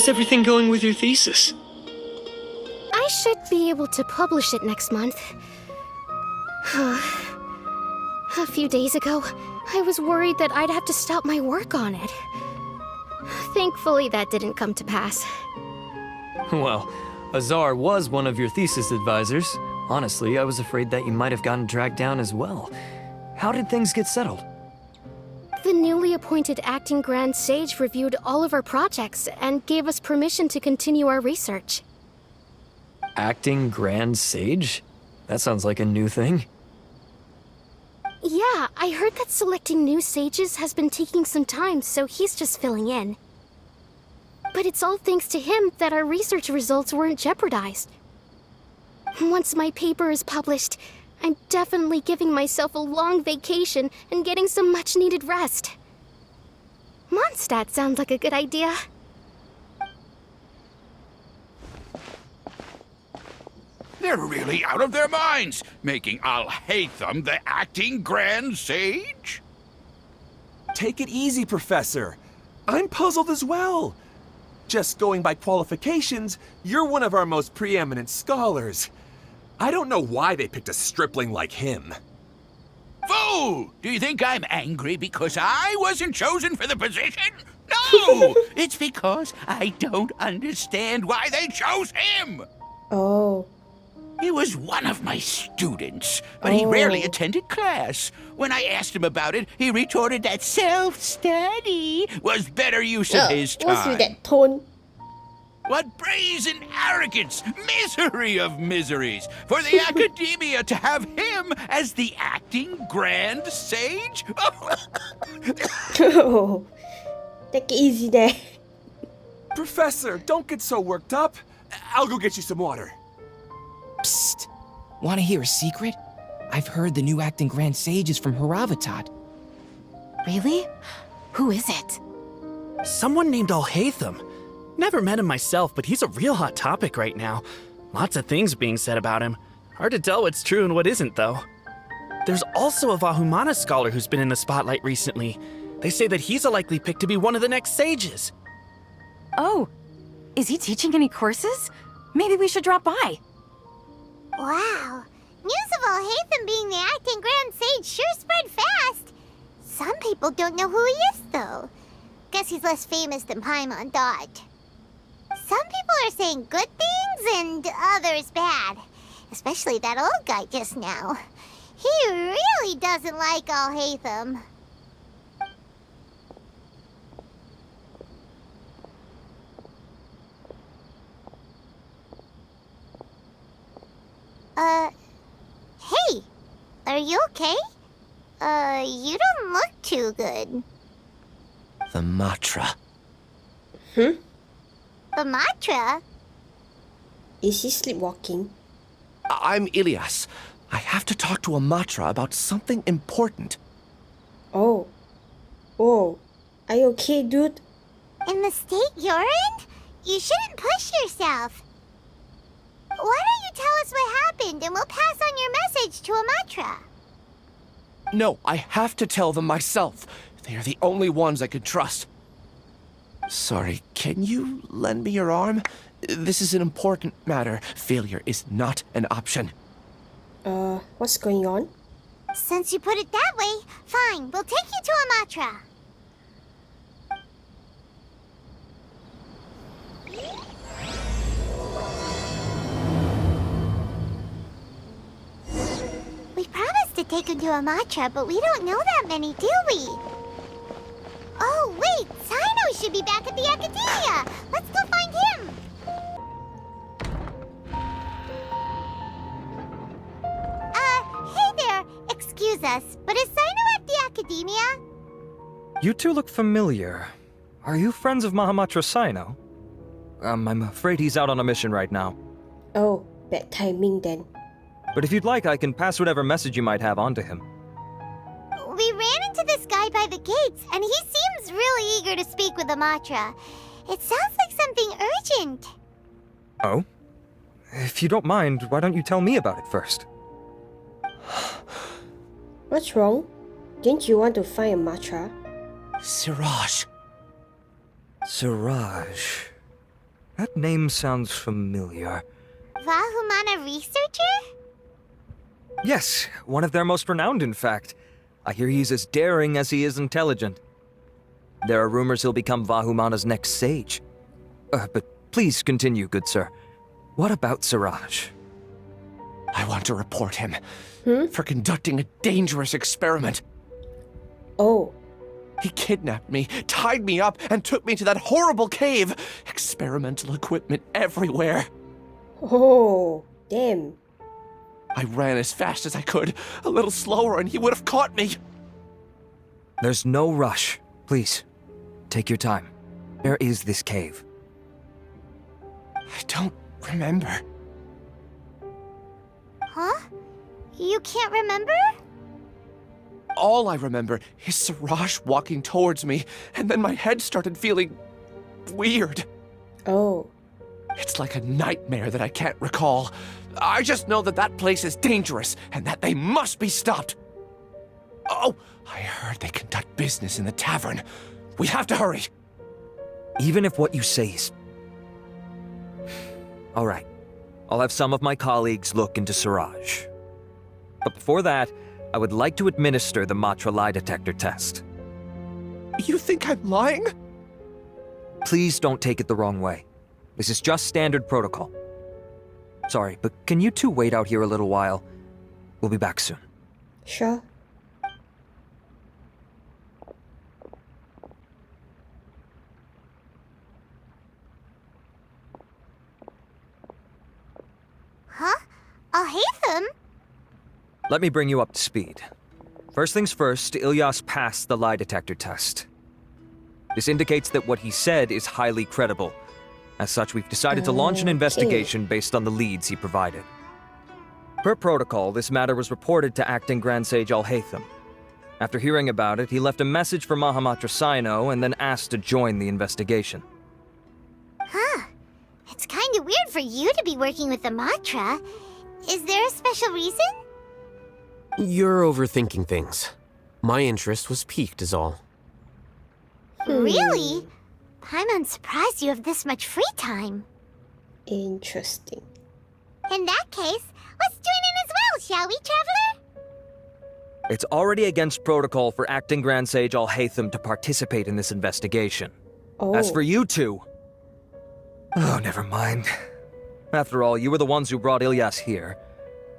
How's everything going with your thesis? I should be able to publish it next month. A few days ago, I was worried that I'd have to stop my work on it. Thankfully, that didn't come to pass. Well, Azar was one of your thesis advisors. Honestly, I was afraid that you might have gotten dragged down as well. How did things get settled? The newly appointed acting Grand Sage reviewed all of our projects and gave us permission to continue our research. Acting Grand Sage? That sounds like a new thing. Yeah, I heard that selecting new sages has been taking some time, so he's just filling in. But it's all thanks to him that our research results weren't jeopardized. Once my paper is published, I'm definitely giving myself a long vacation and getting some much-needed rest. Mondstadt sounds like a good idea. They're really out of their minds, making Alhaitham the acting Grand Sage? Take it easy, Professor. I'm puzzled as well. Just going by qualifications, you're one of our most preeminent scholars. I don't know why they picked a stripling like him. Fool! Do you think I'm angry because I wasn't chosen for the position? No! It's because I don't understand why they chose him! Oh. He was one of my students, but he rarely attended class. When I asked him about it, he retorted that self-study was better use of his time. What's with that tone? What brazen arrogance! Misery of miseries! For the academia to have him as the acting Grand Sage? Oh, take it easy there. Professor, don't get so worked up. I'll go get you some water. Psst. Want to hear a secret? I've heard the new acting Grand Sage is from Haravatat. Really? Who is it? Someone named Alhaitham. Never met him myself, but he's a real hot topic right now. Lots of things being said about him. Hard to tell what's true and what isn't, though. There's also a Vahumana scholar who's been in the spotlight recently. They say that he's a likely pick to be one of the next sages. Oh, is he teaching any courses? Maybe we should drop by. Wow. News of Alhaitham being the acting Grand Sage sure spread fast. Some people don't know who he is, though. Guess he's less famous than Paimon thought. Some people are saying good things and others bad. Especially that old guy just now. He really doesn't like Alhaitham. Hey! Are you okay? You don't look too good. The Matra. Hmm? The Matra? Is he sleepwalking? I'm Ilias. I have to talk to a Matra about something important. Oh. Oh. Are you okay, dude? In the state you're in? You shouldn't push yourself. Why don't you tell us what happened and we'll pass on your message to a Matra? No, I have to tell them myself. They are the only ones I could trust. Sorry, can you lend me your arm? This is an important matter. Failure is not an option. What's going on? Since you put it that way, fine, we'll take you to a Matra. We promised to take him to a Matra, but we don't know that many, do we? Oh, wait! Cyno should be back at the Academia! Let's go find him! Hey there! Excuse us, but is Cyno at the Academia? You two look familiar. Are you friends of Mahamatra Cyno? I'm afraid he's out on a mission right now. Oh, bad timing then. But if you'd like, I can pass whatever message you might have on to him. We ran into this guy by the gates, and he seems really eager to speak with the Matra. It sounds like something urgent. Oh? If you don't mind, why don't you tell me about it first? What's wrong? Didn't you want to find a Matra? Siraj. Siraj. That name sounds familiar. Vahumana researcher? Yes, one of their most renowned, in fact. I hear he's as daring as he is intelligent. There are rumors he'll become Vahumana's next sage. But please continue, good sir. What about Siraj? I want to report him for conducting a dangerous experiment. Oh. He kidnapped me, tied me up, and took me to that horrible cave. Experimental equipment everywhere. Oh, damn. I ran as fast as I could, a little slower, and he would have caught me. There's no rush. Please, take your time. Where is this cave? I don't remember. Huh? You can't remember? All I remember is Siraj walking towards me, and then my head started feeling weird. Oh. It's like a nightmare that I can't recall. I just know that that place is dangerous, and that they must be stopped. Oh, I heard they conduct business in the tavern. We have to hurry. Even if what you say is... All right. I'll have some of my colleagues look into Siraj. But before that, I would like to administer the Matra lie detector test. You think I'm lying? Please don't take it the wrong way. This is just standard protocol. Sorry, but can you two wait out here a little while? We'll be back soon. Sure. Huh? Alhaitham? Let me bring you up to speed. First things first, Ilyas passed the lie detector test. This indicates that what he said is highly credible. As such, we've decided to launch an investigation based on the leads he provided. Per protocol, this matter was reported to Acting Grand Sage Alhaitham. After hearing about it, he left a message for Mahamatra Cyno and then asked to join the investigation. Huh. It's kinda weird for you to be working with the Matra. Is there a special reason? You're overthinking things. My interest was piqued is all. Really? I'm surprised you have this much free time. Interesting. In that case, let's join in as well, shall we, Traveler? It's already against protocol for Acting Grand Sage Alhaitham to participate in this investigation. Oh. As for you two... Oh, never mind. After all, you were the ones who brought Ilyas here.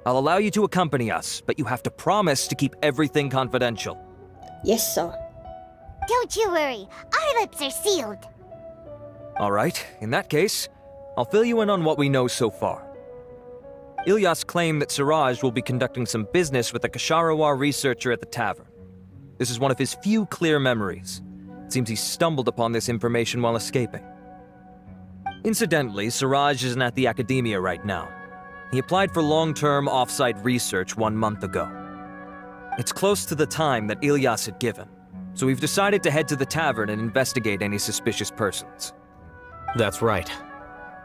I'll allow you to accompany us, but you have to promise to keep everything confidential. Yes, sir. Don't you worry, our lips are sealed. All right, in that case, I'll fill you in on what we know so far. Ilyas claimed that Siraj will be conducting some business with a Kasharawar researcher at the tavern. This is one of his few clear memories. It seems he stumbled upon this information while escaping. Incidentally, Siraj isn't at the academia right now. He applied for long-term off-site research 1 month ago. It's close to the time that Ilyas had given, so we've decided to head to the tavern and investigate any suspicious persons. That's right.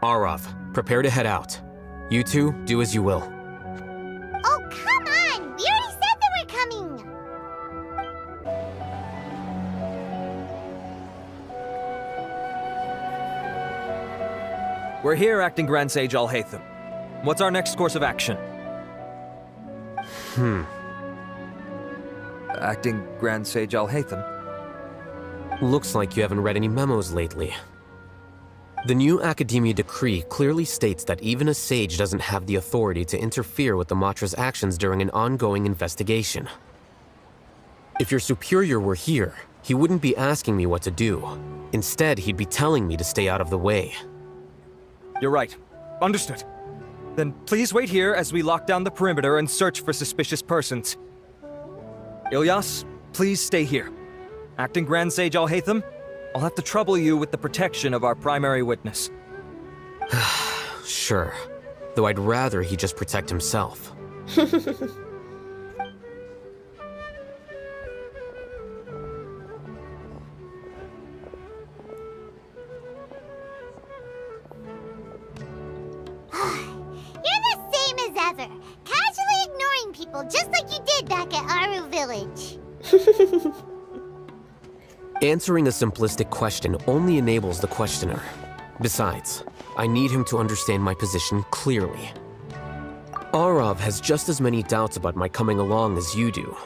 Arav, prepare to head out. You two, do as you will. Oh, come on! We already said that we're coming! We're here, Acting Grand Sage Alhaitham. What's our next course of action? Acting Grand Sage Alhaitham? Looks like you haven't read any memos lately. The new Academia decree clearly states that even a sage doesn't have the authority to interfere with the Matra's actions during an ongoing investigation. If your superior were here, he wouldn't be asking me what to do. Instead, he'd be telling me to stay out of the way. You're right. Understood. Then please wait here as we lock down the perimeter and search for suspicious persons. Ilyas, please stay here. Acting Grand Sage Alhaitham, I'll have to trouble you with the protection of our primary witness. Sure. Though I'd rather he just protect himself. Casually ignoring people just like you did back at Aru Village. Answering a simplistic question only enables the questioner. Besides, I need him to understand my position clearly. Arav has just as many doubts about my coming along as you do.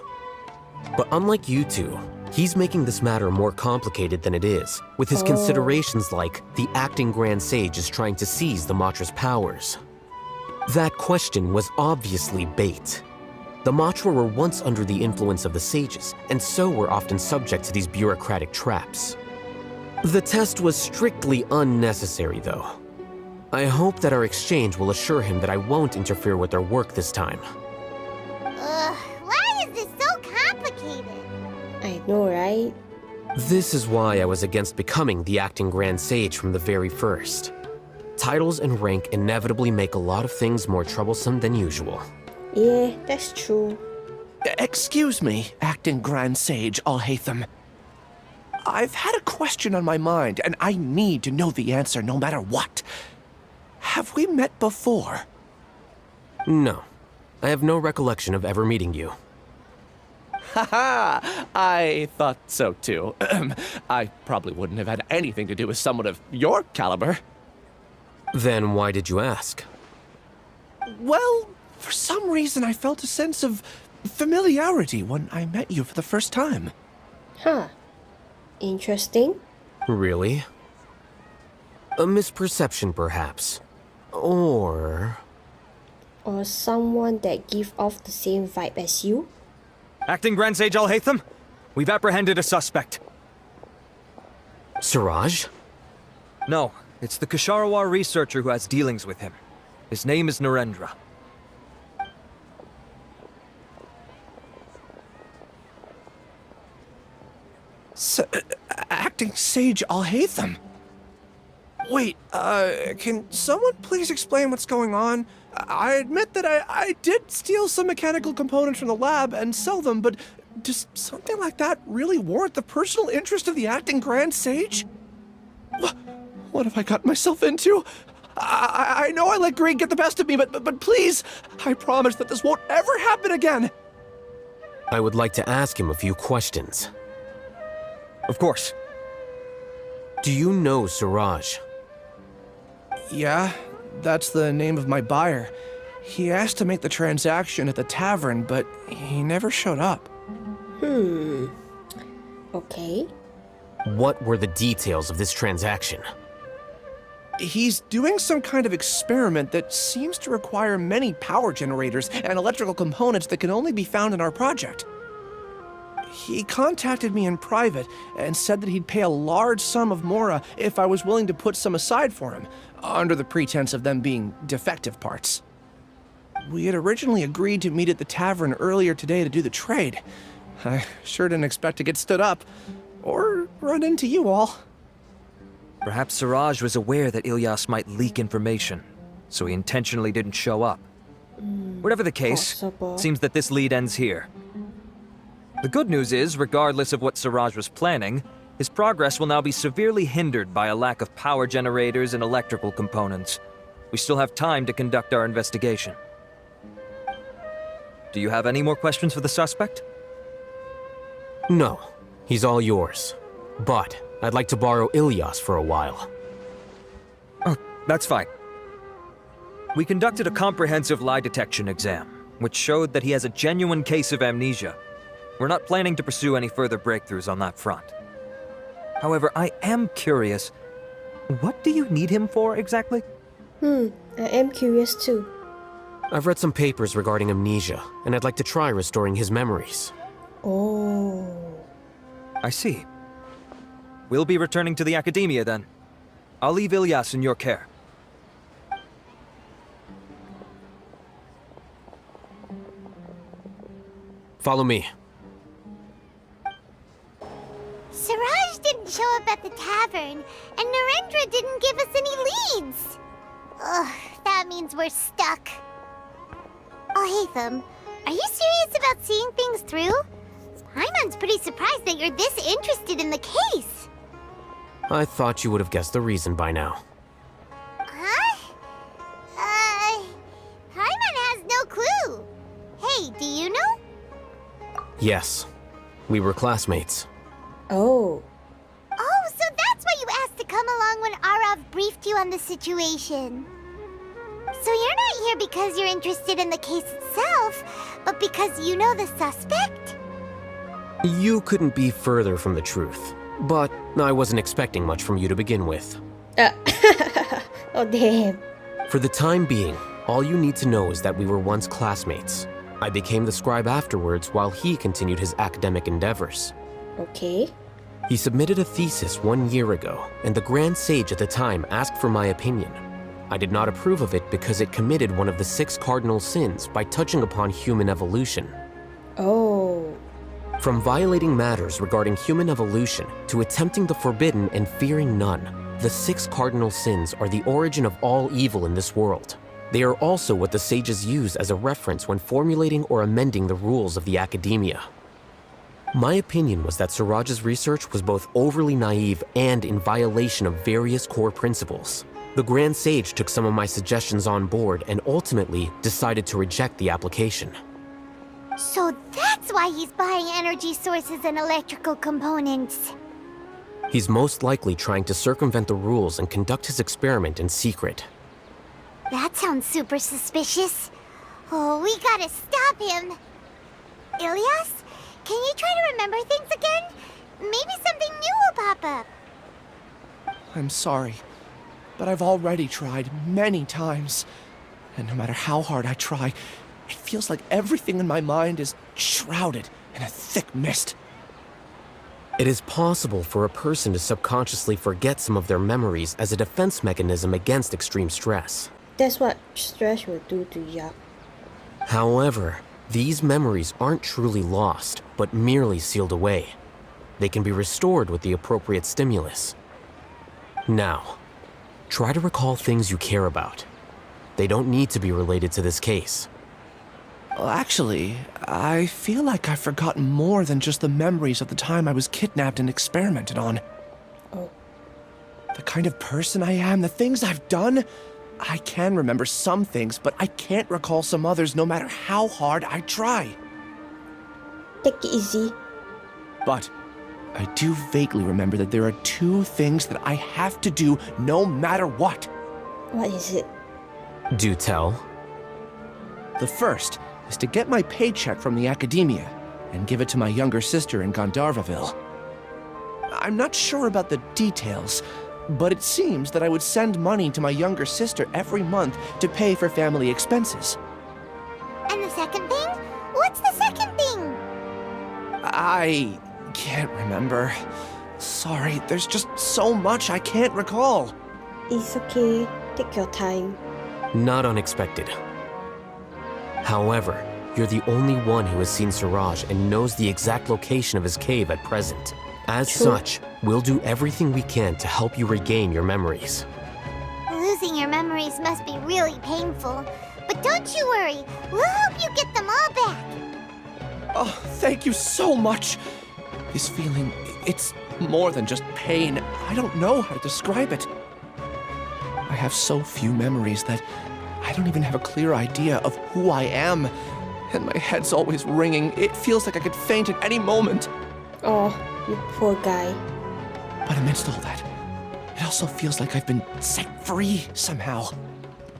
But unlike you two, he's making this matter more complicated than it is, with his considerations like the acting Grand Sage is trying to seize the Matra's powers. That question was obviously bait. The Matra were once under the influence of the sages, and so were often subject to these bureaucratic traps. The test was strictly unnecessary, though. I hope that our exchange will assure him that I won't interfere with their work this time. Why is this so complicated? I know, right? This is why I was against becoming the acting Grand Sage from the very first. Titles and rank inevitably make a lot of things more troublesome than usual. Yeah, that's true. Excuse me, acting Grand Sage Alhaitham. I've had a question on my mind, and I need to know the answer no matter what. Have we met before? No. I have no recollection of ever meeting you. Haha! I thought so too. I probably wouldn't have had anything to do with someone of your caliber. Then why did you ask? Well, for some reason I felt a sense of familiarity when I met you for the first time. Huh. Interesting. Really? A misperception, perhaps. Or someone that give off the same vibe as you? Acting Grand Sage Alhaitham, we've apprehended a suspect. Siraj? No, it's the Ksharawar researcher who has dealings with him. His name is Narendra. Acting Sage Alhaitham? Wait, can someone please explain what's going on? I admit that I did steal some mechanical components from the lab and sell them, but does something like that really warrant the personal interest of the acting Grand Sage? What have I gotten myself into? I know I let greed get the best of me, but please, I promise that this won't ever happen again. I would like to ask him a few questions. Of course. Do you know Siraj? Yeah, that's the name of my buyer. He asked to make the transaction at the tavern, but he never showed up. Okay. What were the details of this transaction? He's doing some kind of experiment that seems to require many power generators and electrical components that can only be found in our project. He contacted me in private and said that he'd pay a large sum of Mora if I was willing to put some aside for him, under the pretense of them being defective parts. We had originally agreed to meet at the tavern earlier today to do the trade. I sure didn't expect to get stood up, or run into you all. Perhaps Siraj was aware that Ilyas might leak information, so he intentionally didn't show up. Whatever the case, Possible. seems that this lead ends here. The good news is, regardless of what Siraj was planning, his progress will now be severely hindered by a lack of power generators and electrical components. We still have time to conduct our investigation. Do you have any more questions for the suspect? No. He's all yours. But I'd like to borrow Ilyas for a while. Oh, that's fine. We conducted a comprehensive lie detection exam, which showed that he has a genuine case of amnesia. We're not planning to pursue any further breakthroughs on that front. However, I am curious, what do you need him for exactly? I am curious too. I've read some papers regarding amnesia, and I'd like to try restoring his memories. Oh. I see. We'll be returning to the academia then. I'll leave Ilyas in your care. Follow me. Siraj didn't show up at the tavern, and Narendra didn't give us any leads. Ugh, that means we're stuck. Alhaitham, are you serious about seeing things through? Paimon's pretty surprised that you're this interested in the case. I thought you would have guessed the reason by now. Huh? Paimon has no clue. Hey, do you know? Yes. We were classmates. Oh. Oh, so that's why you asked to come along when Arav briefed you on the situation. So you're not here because you're interested in the case itself, but because you know the suspect? You couldn't be further from the truth. But I wasn't expecting much from you to begin with. Oh, damn. For the time being, all you need to know is that we were once classmates. I became the scribe afterwards while he continued his academic endeavors. Okay. He submitted a thesis 1 year ago, and the Grand Sage at the time asked for my opinion. I did not approve of it because it committed one of the 6 cardinal sins by touching upon human evolution. Oh. From violating matters regarding human evolution to attempting the forbidden and fearing none, the 6 cardinal sins are the origin of all evil in this world. They are also what the sages use as a reference when formulating or amending the rules of the academia. My opinion was that Suraj's research was both overly naive and in violation of various core principles. The Grand Sage took some of my suggestions on board and ultimately decided to reject the application. So that's why he's buying energy sources and electrical components. He's most likely trying to circumvent the rules and conduct his experiment in secret. That sounds super suspicious. Oh, we gotta stop him. Ilias, can you try to remember things again? Maybe something new will pop up. I'm sorry, but I've already tried many times. And no matter how hard I try, it feels like everything in my mind is shrouded in a thick mist. It is possible for a person to subconsciously forget some of their memories as a defense mechanism against extreme stress. That's what stress will do to Yak. However, these memories aren't truly lost, but merely sealed away. They can be restored with the appropriate stimulus. Now, try to recall things you care about. They don't need to be related to this case. Well, actually, I feel like I've forgotten more than just the memories of the time I was kidnapped and experimented on. Oh. The kind of person I am, the things I've done, I can remember some things, but I can't recall some others no matter how hard I try. Take it easy. But I do vaguely remember that there are 2 things that I have to do no matter what. What is it? Do tell. The first is to get my paycheck from the academia and give it to my younger sister in Gandharvaville. I'm not sure about the details, but it seems that I would send money to my younger sister every month to pay for family expenses. And the second thing? What's the second thing? I can't remember. Sorry, there's just so much I can't recall. It's okay. Take your time. Not unexpected. However, you're the only one who has seen Suraj and knows the exact location of his cave at present. As such, we'll do everything we can to help you regain your memories. Losing your memories must be really painful. But don't you worry, we'll help you get them all back. Oh, thank you so much. This feeling, it's more than just pain. I don't know how to describe it. I have so few memories that I don't even have a clear idea of who I am. And my head's always ringing. It feels like I could faint at any moment. Oh, you poor guy. But amidst all that, it also feels like I've been set free somehow.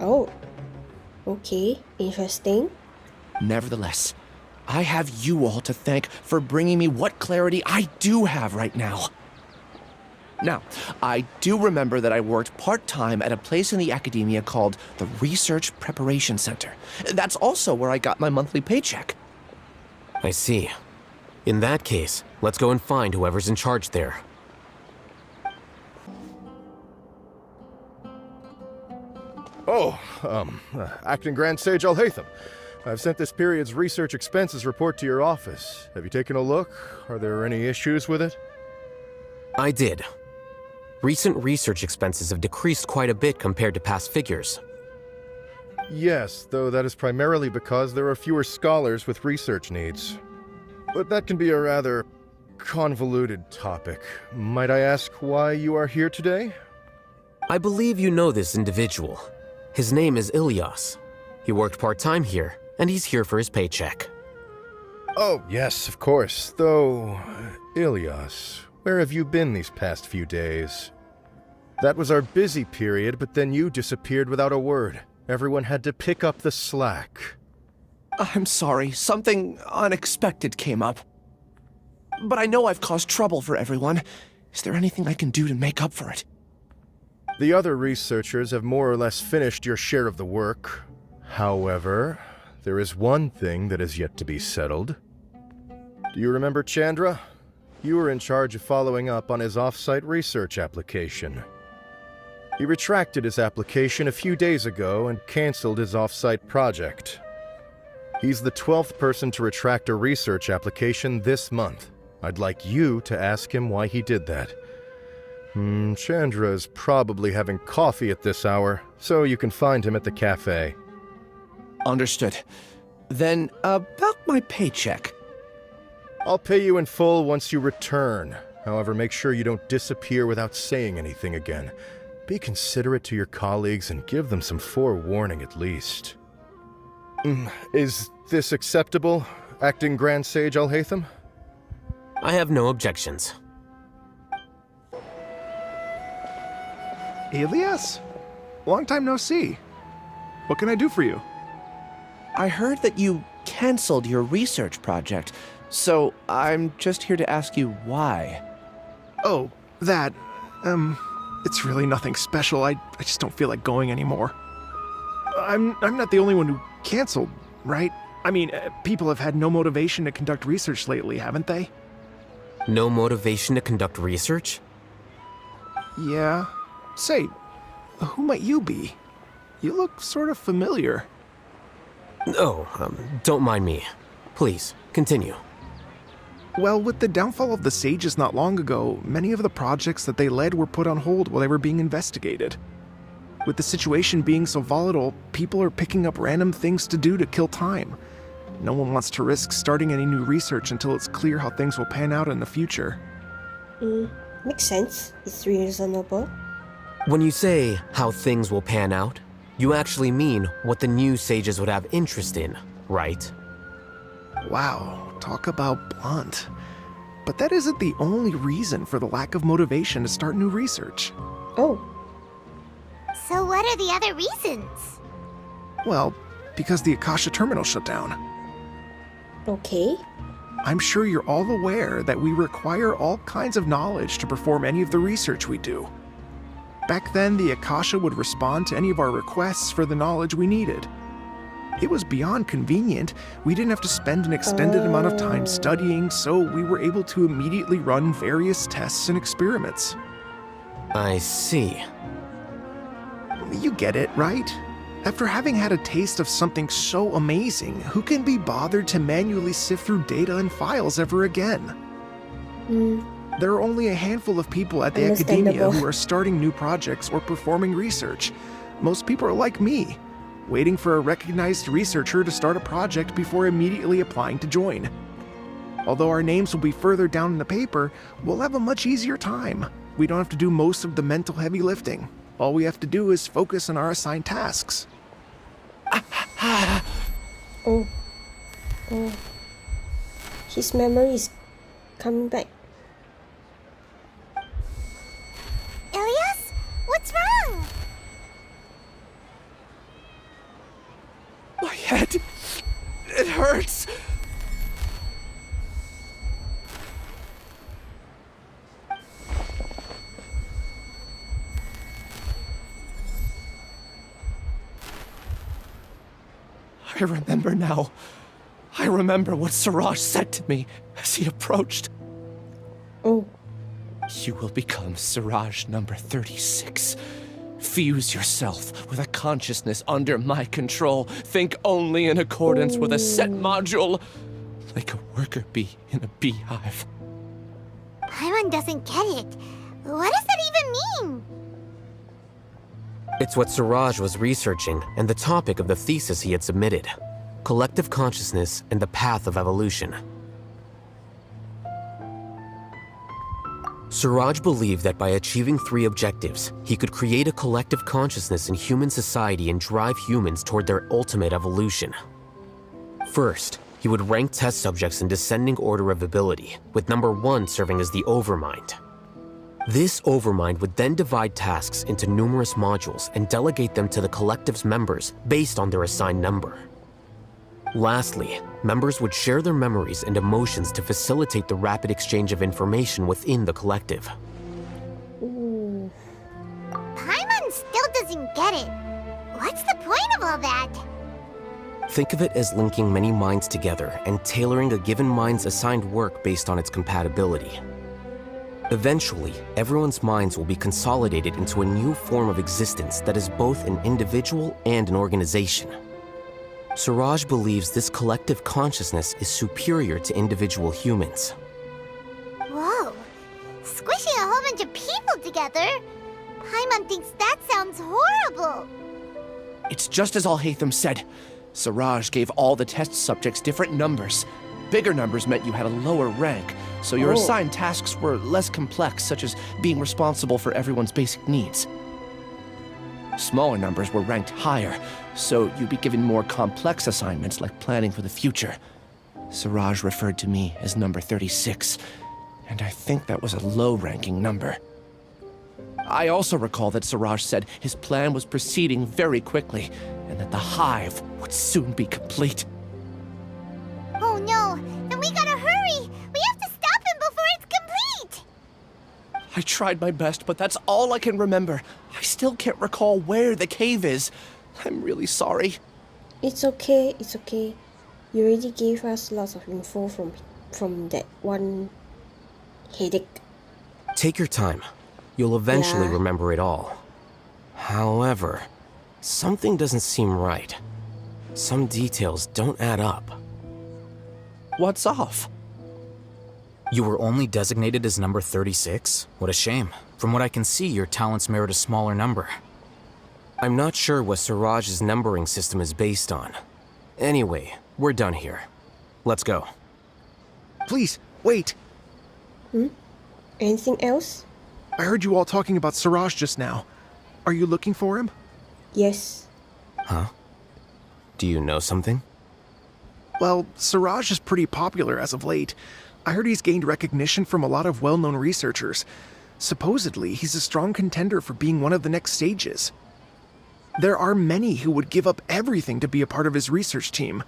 Oh. Okay, interesting. Nevertheless, I have you all to thank for bringing me what clarity I do have right now. Now, I do remember that I worked part-time at a place in the academia called the Research Preparation Center. That's also where I got my monthly paycheck. I see. In that case, let's go and find whoever's in charge there. Oh, Acting Grand Sage Alhaitham. I've sent this period's research expenses report to your office. Have you taken a look? Are there any issues with it? I did. Recent research expenses have decreased quite a bit compared to past figures. Yes, though that is primarily because there are fewer scholars with research needs. But that can be a rather convoluted topic. Might I ask why you are here today? I believe you know this individual. His name is Ilias. He worked part-time here, and he's here for his paycheck. Oh, yes, of course. Though, Ilias, where have you been these past few days? That was our busy period, but then you disappeared without a word. Everyone had to pick up the slack. I'm sorry, something unexpected came up. But I know I've caused trouble for everyone. Is there anything I can do to make up for it? The other researchers have more or less finished your share of the work. However, there is one thing that is yet to be settled. Do you remember Chandra? You were in charge of following up on his off-site research application. He retracted his application a few days ago and canceled his off-site project. He's the 12th person to retract a research application this month. I'd like you to ask him why he did that. Chandra is probably having coffee at this hour, so you can find him at the cafe. Understood. Then, about my paycheck. I'll pay you in full once you return. However, make sure you don't disappear without saying anything again. Be considerate to your colleagues and give them some forewarning at least. Is this acceptable, Acting Grand Sage Alhaitham? I have no objections. Elias? Long time no see. What can I do for you? I heard that you canceled your research project, so I'm just here to ask you why. Oh, that, it's really nothing special. I just don't feel like going anymore. I'm not the only one who canceled, right? I mean, people have had no motivation to conduct research lately, haven't they? No motivation to conduct research? Yeah. Say, who might you be? You look sort of familiar. Oh, don't mind me. Please, continue. Well, with the downfall of the sages not long ago, many of the projects that they led were put on hold while they were being investigated. With the situation being so volatile, people are picking up random things to do to kill time. No one wants to risk starting any new research until it's clear how things will pan out in the future. Makes sense. It's reasonable. When you say how things will pan out, you actually mean what the new sages would have interest in, right? Wow, talk about blunt. But that isn't the only reason for the lack of motivation to start new research. Oh. So what are the other reasons? Well, because the Akasha terminal shut down. Okay. I'm sure you're all aware that we require all kinds of knowledge to perform any of the research we do. Back then, the Akasha would respond to any of our requests for the knowledge we needed. It was beyond convenient. We didn't have to spend an extended amount of time studying, so we were able to immediately run various tests and experiments. I see. You get it, right? After having had a taste of something so amazing, who can be bothered to manually sift through data and files ever again? There are only a handful of people at the academia who are starting new projects or performing research. Most people are like me, waiting for a recognized researcher to start a project before immediately applying to join. Although our names will be further down in the paper, we'll have a much easier time. We don't have to do most of the mental heavy lifting. All we have to do is focus on our assigned tasks. Oh. His memory is coming back. Elias? What's wrong? My head, it hurts. I remember now. I remember what Siraj said to me as he approached. Oh. You will become Siraj number 36. Fuse yourself with a consciousness under my control. Think only in accordance with a set module, like a worker bee in a beehive. Paimon doesn't get it. What does that even mean? It's what Siraj was researching and the topic of the thesis he had submitted. Collective consciousness and the path of evolution. Siraj believed that by achieving 3 objectives, he could create a collective consciousness in human society and drive humans toward their ultimate evolution. First, he would rank test subjects in descending order of ability, with number 1 serving as the overmind. This overmind would then divide tasks into numerous modules and delegate them to the collective's members based on their assigned number. Lastly, members would share their memories and emotions to facilitate the rapid exchange of information within the collective. Ooh. Paimon still doesn't get it. What's the point of all that? Think of it as linking many minds together and tailoring a given mind's assigned work based on its compatibility. Eventually, everyone's minds will be consolidated into a new form of existence that is both an individual and an organization. Suraj believes this collective consciousness is superior to individual humans. Whoa. Squishing a whole bunch of people together? Paimon thinks that sounds horrible. It's just as Alhaitham said. Suraj gave all the test subjects different numbers. Bigger numbers meant you had a lower rank, so your assigned tasks were less complex, such as being responsible for everyone's basic needs. Smaller numbers were ranked higher, so you'd be given more complex assignments like planning for the future. Suraj referred to me as number 36, and I think that was a low-ranking number. I also recall that Suraj said his plan was proceeding very quickly, and that the hive would soon be complete. Oh no, then we gotta hurry! We have to stop him before it's complete! I tried my best, but that's all I can remember. I still can't recall where the cave is. I'm really sorry. It's okay, it's okay. You already gave us lots of info from that one headache. Take your time. You'll eventually remember it all. However, something doesn't seem right. Some details don't add up. What's off? You were only designated as number 36? What a shame. From what I can see, your talents merit a smaller number. I'm not sure what Suraj's numbering system is based on. Anyway, we're done here. Let's go. Please, wait. Anything else? I heard you all talking about Suraj just now. Are you looking for him? Yes. Huh? Do you know something? Well, Suraj is pretty popular as of late. I heard he's gained recognition from a lot of well-known researchers. Supposedly, he's a strong contender for being one of the next sages. There are many who would give up everything to be a part of his research team.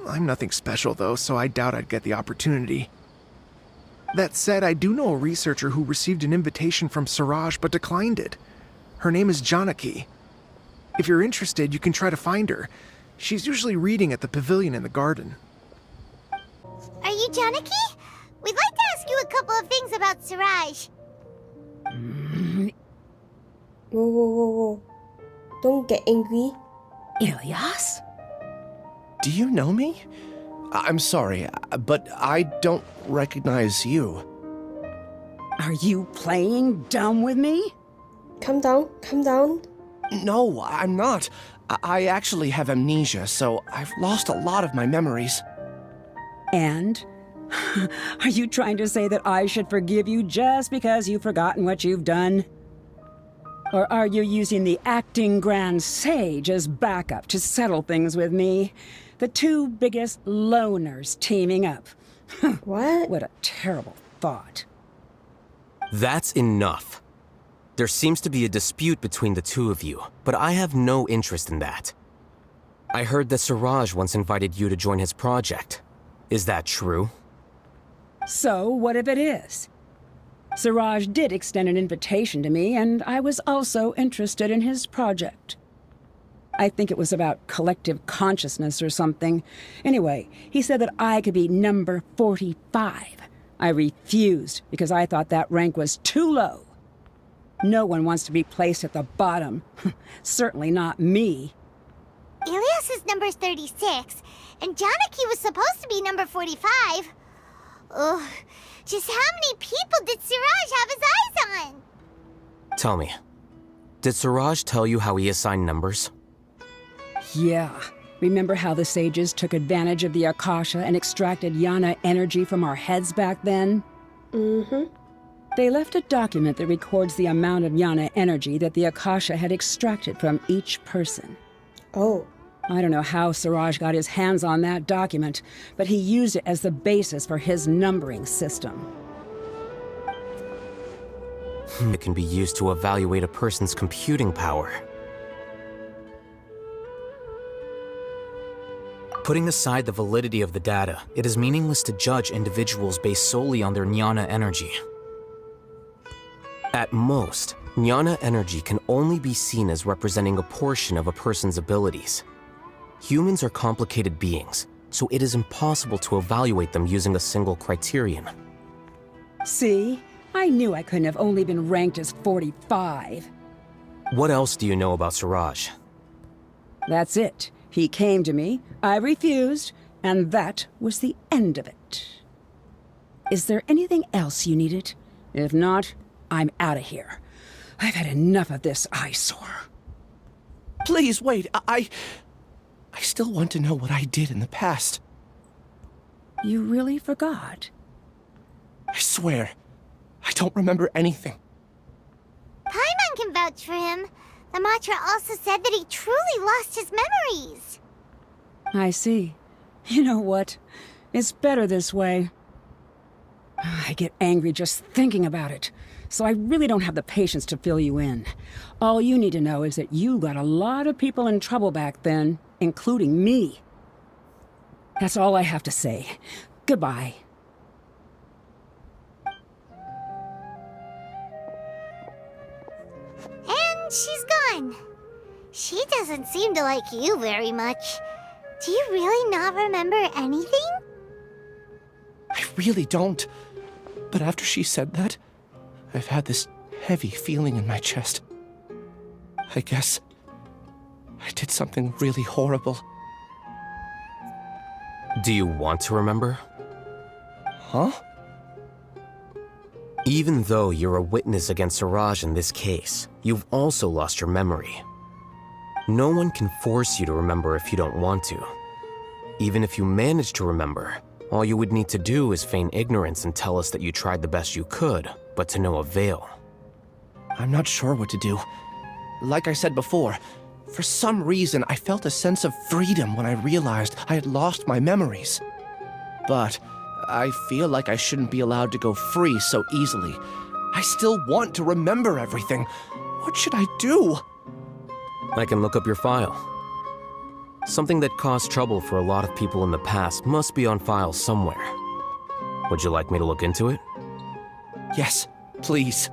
I'm nothing special, though, so I doubt I'd get the opportunity. That said, I do know a researcher who received an invitation from Suraj but declined it. Her name is Janaki. If you're interested, you can try to find her. She's usually reading at the pavilion in the garden. Are you Janaki? We'd like to ask you a couple of things about Suraj. Whoa, whoa, whoa, whoa. Don't get angry. Ilyas? Do you know me? I'm sorry, but I don't recognize you. Are you playing dumb with me? Calm down, calm down. No, I'm not. I actually have amnesia, so I've lost a lot of my memories. And? Are you trying to say that I should forgive you just because you've forgotten what you've done? Or are you using the acting Grand Sage as backup to settle things with me? The two biggest loners teaming up. What? What a terrible thought. That's enough. There seems to be a dispute between the two of you, but I have no interest in that. I heard that Suraj once invited you to join his project. Is that true? So, what if it is? Suraj did extend an invitation to me, and I was also interested in his project. I think it was about collective consciousness or something. Anyway, he said that I could be number 45. I refused because I thought that rank was too low. No one wants to be placed at the bottom. Certainly not me. Ilyas is number 36, and Janaki was supposed to be number 45. Ugh, just how many people did Suraj have his eyes on? Tell me, did Suraj tell you how he assigned numbers? Yeah. Remember how the sages took advantage of the Akasha and extracted Yana energy from our heads back then? Mm-hmm. They left a document that records the amount of Yana energy that the Akasha had extracted from each person. Oh. I don't know how Suraj got his hands on that document, but he used it as the basis for his numbering system. It can be used to evaluate a person's computing power. Putting aside the validity of the data, it is meaningless to judge individuals based solely on their jnana energy. At most, jnana energy can only be seen as representing a portion of a person's abilities. Humans are complicated beings, so it is impossible to evaluate them using a single criterion. See? I knew I couldn't have only been ranked as 45. What else do you know about Suraj? That's it. He came to me, I refused, and that was the end of it. Is there anything else you needed? If not, I'm out of here. I've had enough of this eyesore. Please, wait. I still want to know what I did in the past. You really forgot? I swear, I don't remember anything. Paimon can vouch for him. The mantra also said that he truly lost his memories. I see. You know what? It's better this way. I get angry just thinking about it, so I really don't have the patience to fill you in. All you need to know is that you got a lot of people in trouble back then, including me. That's all I have to say. Goodbye. And she's gone. She doesn't seem to like you very much. Do you really not remember anything? I really don't. But after she said that, I've had this heavy feeling in my chest. I guess I did something really horrible. Do you want to remember? Huh? Even though you're a witness against Suraj in this case, you've also lost your memory. No one can force you to remember if you don't want to. Even if you manage to remember, all you would need to do is feign ignorance and tell us that you tried the best you could, but to no avail. I'm not sure what to do. Like I said before, for some reason I felt a sense of freedom when I realized I had lost my memories. But I feel like I shouldn't be allowed to go free so easily. I still want to remember everything. What should I do? I can look up your file. Something that caused trouble for a lot of people in the past must be on file somewhere. Would you like me to look into it? Yes, please.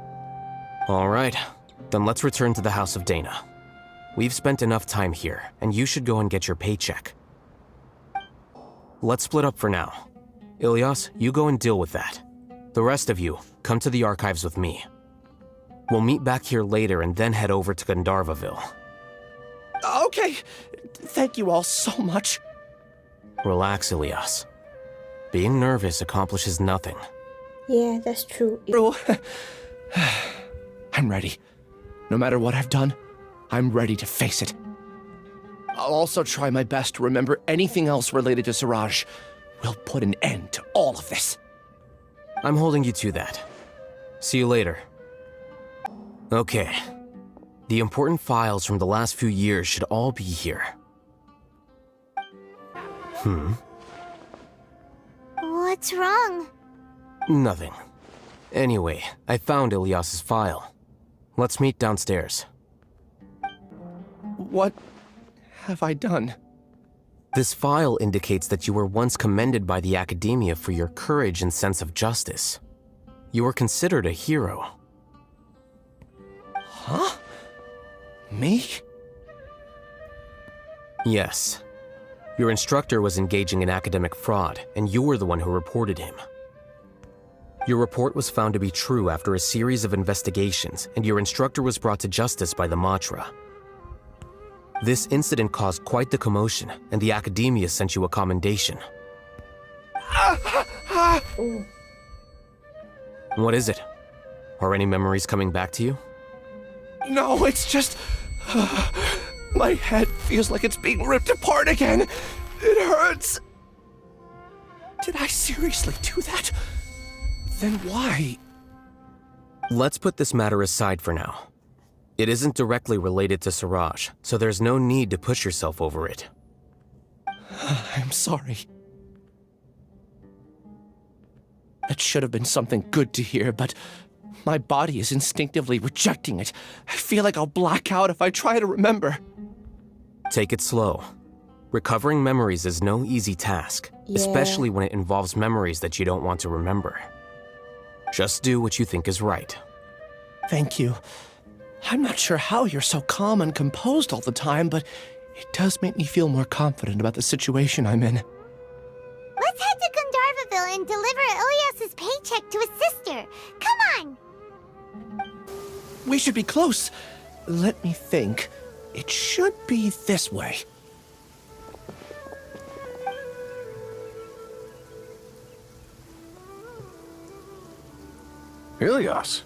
All right, then let's return to the House of Dana. We've spent enough time here, and you should go and get your paycheck. Let's split up for now. Ilyas, you go and deal with that. The rest of you, come to the archives with me. We'll meet back here later and then head over to Gandharvaville. Okay, thank you all so much. Relax, Ilyas. Being nervous accomplishes nothing. Yeah, that's true. I'm ready. No matter what I've done, I'm ready to face it. I'll also try my best to remember anything else related to Suraj. We'll put an end to all of this. I'm holding you to that. See you later. Okay. The important files from the last few years should all be here. What's wrong? Nothing. Anyway, I found Ilyas's file. Let's meet downstairs. What have I done? This file indicates that you were once commended by the Academia for your courage and sense of justice. You were considered a hero. Huh? Me? Yes. Your instructor was engaging in academic fraud, and you were the one who reported him. Your report was found to be true after a series of investigations, and your instructor was brought to justice by the Matra. This incident caused quite the commotion, and the Academia sent you a commendation. What is it? Are any memories coming back to you? No, it's just... my head feels like it's being ripped apart again. It hurts. Did I seriously do that? Then why? Let's put this matter aside for now. It isn't directly related to Suraj, so there's no need to push yourself over it. I'm sorry. That should have been something good to hear, but My body is instinctively rejecting it. I feel like I'll black out if I try to remember. Take it slow. Recovering memories is no easy task, especially when it involves memories that you don't want to remember. Just do what you think is right. Thank you. I'm not sure how you're so calm and composed all the time, but it does make me feel more confident about the situation I'm in. Let's head to Gandharvaville and deliver Ilyas's paycheck to his sister. Come on! We should be close. Let me think. It should be this way. Ilyas,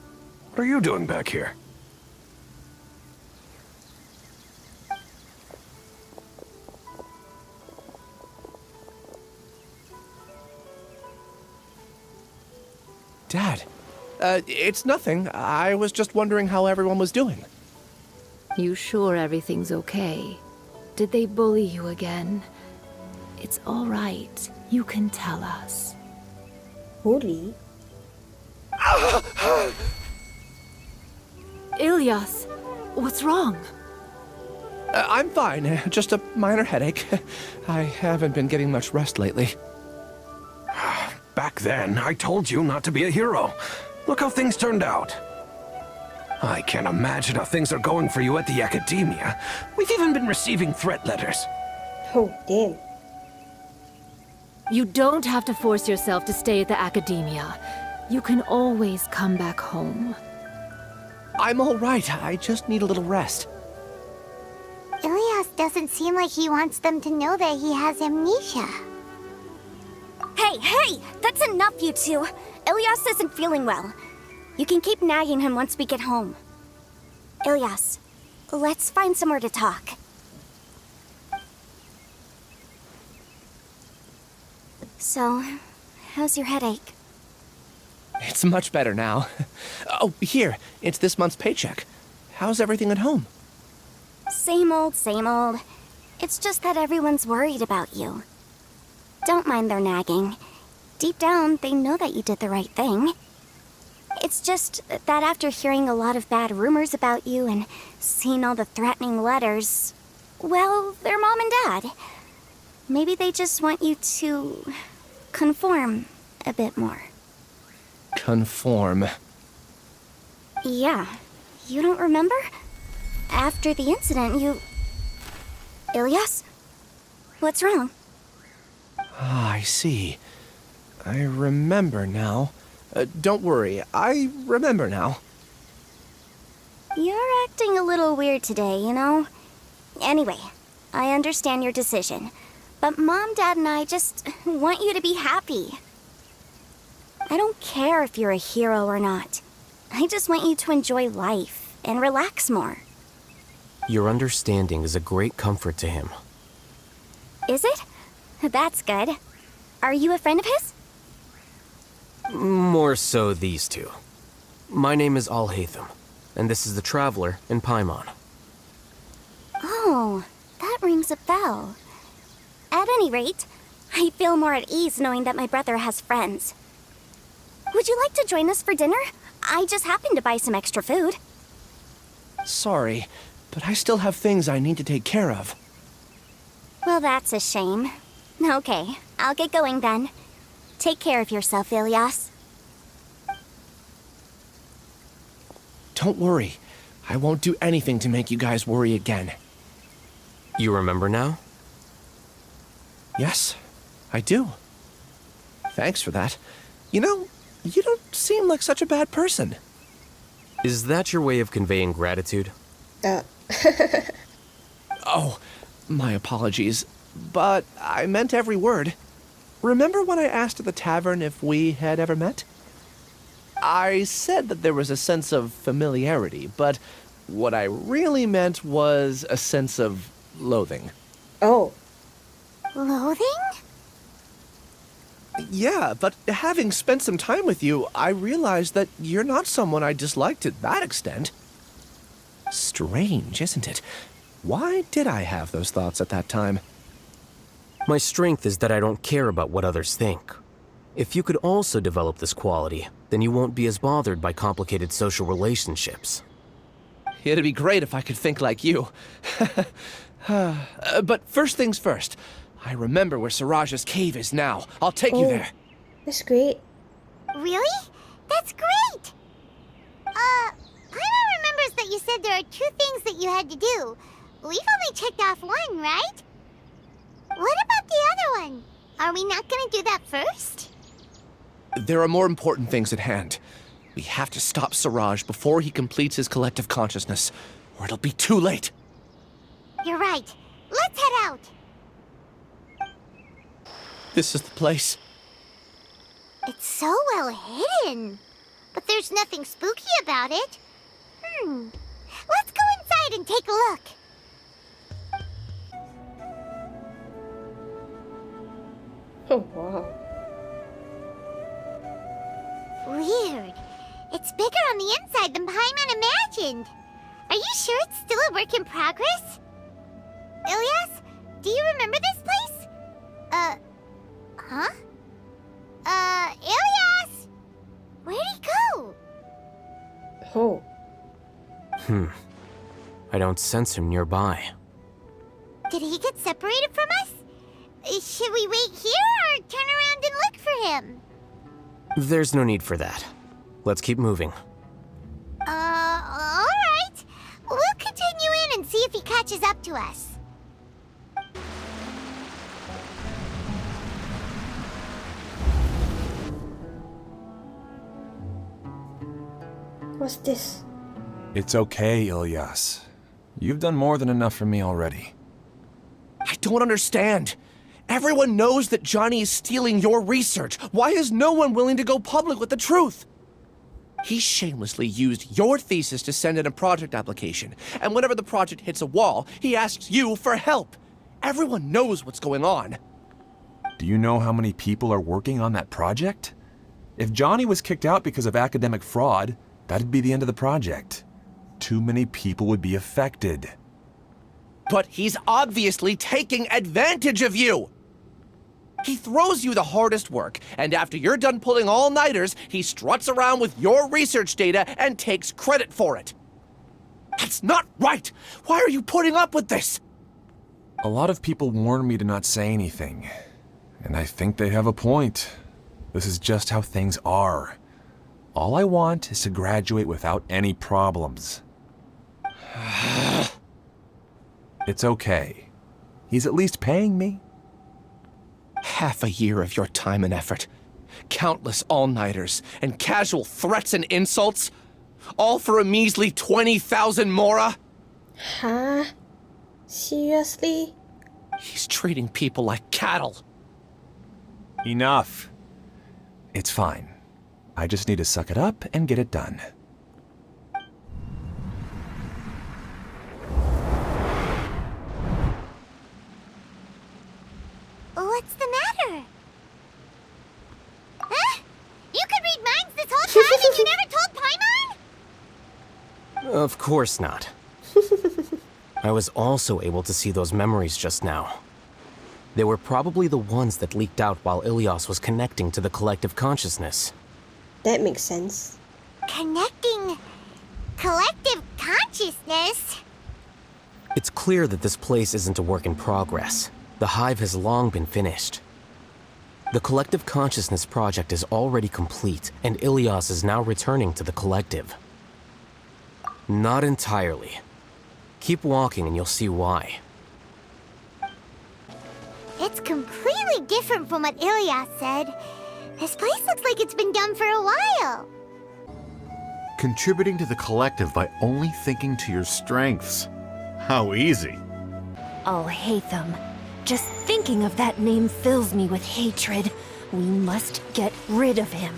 what are you doing back here? Dad, it's nothing. I was just wondering how everyone was doing. You sure everything's okay? Did they bully you again? It's all right. You can tell us. Bully? Ilyas, what's wrong? I'm fine. Just a minor headache. I haven't been getting much rest lately. Back then, I told you not to be a hero. Look how things turned out. I can't imagine how things are going for you at the academia. We've even been receiving threat letters. Oh, damn. You don't have to force yourself to stay at the academia. You can always come back home. I'm all right. I just need a little rest. Ilyas doesn't seem like he wants them to know that he has amnesia. Hey! That's enough, you two! Ilyas isn't feeling well. You can keep nagging him once we get home. Ilyas, let's find somewhere to talk. So, how's your headache? It's much better now. Oh, here. It's this month's paycheck. How's everything at home? Same old, same old. It's just that everyone's worried about you. Don't mind their nagging. Deep down, they know that you did the right thing. It's just that after hearing a lot of bad rumors about you and seeing all the threatening letters, well, they're mom and dad. Maybe they just want you to conform a bit more. Conform. Yeah. You don't remember? After the incident, you... Ilyas? What's wrong? Ah, I see. I remember now. Don't worry, I remember now. You're acting a little weird today, you know? Anyway, I understand your decision. But Mom, Dad, and I just want you to be happy. I don't care if you're a hero or not. I just want you to enjoy life and relax more. Your understanding is a great comfort to him. Is it? That's good. Are you a friend of his? More so these two. My name is Alhaitham, and this is the Traveler in Paimon. Oh, that rings a bell. At any rate, I feel more at ease knowing that my brother has friends. Would you like to join us for dinner? I just happened to buy some extra food. Sorry, but I still have things I need to take care of. Well, that's a shame. Okay, I'll get going then. Take care of yourself, Ilyas. Don't worry. I won't do anything to make you guys worry again. You remember now? Yes, I do. Thanks for that. You know, you don't seem like such a bad person. Is that your way of conveying gratitude? Oh, my apologies. But I meant every word. Remember when I asked at the tavern if we had ever met? I said that there was a sense of familiarity, but what I really meant was a sense of loathing. Oh. Loathing? Yeah, but having spent some time with you, I realized that you're not someone I dislike to that extent. Strange, isn't it? Why did I have those thoughts at that time? My strength is that I don't care about what others think. If you could also develop this quality, Then you won't be as bothered by complicated social relationships. It'd be great if I could think like you. But first things first. I remember where Siraj's cave is now. I'll take you there. That's great. Really? That's great! Paimon remembers that you said there are 2 things that you had to do. We've only checked off 1, right? What about the other one? Are we not gonna do that first? There are more important things at hand. We have to stop Siraj before he completes his collective consciousness, or it'll be too late. You're right. Let's head out. This is the place. It's so well hidden. But there's nothing spooky about it. Let's go inside and take a look. Oh, wow. Weird. It's bigger on the inside than Paimon imagined. Are you sure it's still a work in progress? Ilyas, do you remember this place? Huh? Ilyas! Where'd he go? Oh. I don't sense him nearby. Did he get separated from us? Should we wait here or turn around and look for him? There's no need for that. Let's keep moving. Alright. We'll continue in and see if he catches up to us. What's this? It's okay, Ilyas. You've done more than enough for me already. I don't understand. Everyone knows that Johnny is stealing your research. Why is no one willing to go public with the truth? He shamelessly used your thesis to send in a project application, and whenever the project hits a wall, he asks you for help. Everyone knows what's going on. Do you know how many people are working on that project? If Johnny was kicked out because of academic fraud, that'd be the end of the project. Too many people would be affected. But he's obviously taking advantage of you! He throws you the hardest work, and after you're done pulling all-nighters, he struts around with your research data and takes credit for it. That's not right! Why are you putting up with this? A lot of people warn me to not say anything, and I think they have a point. This is just how things are. All I want is to graduate without any problems. It's okay. He's at least paying me. Half a year of your time and effort, countless all-nighters, and casual threats and insults, all for a measly 20,000 mora? Huh? Seriously? He's treating people like cattle. Enough. It's fine. I just need to suck it up and get it done. What's the matter? Huh? You could read minds this whole time and you never told Paimon? Of course not. I was also able to see those memories just now. They were probably the ones that leaked out while Ilyas was connecting to the collective consciousness. That makes sense. Connecting collective consciousness? It's clear that this place isn't a work in progress. The hive has long been finished. The collective consciousness project is already complete, and Ilyas is now returning to the collective. Not entirely. Keep walking and you'll see why. It's completely different from what Ilyas said. This place looks like it's been done for a while. Contributing to the collective by only thinking to your strengths. How easy. Alhaitham. Just thinking of that name fills me with hatred. We must get rid of him.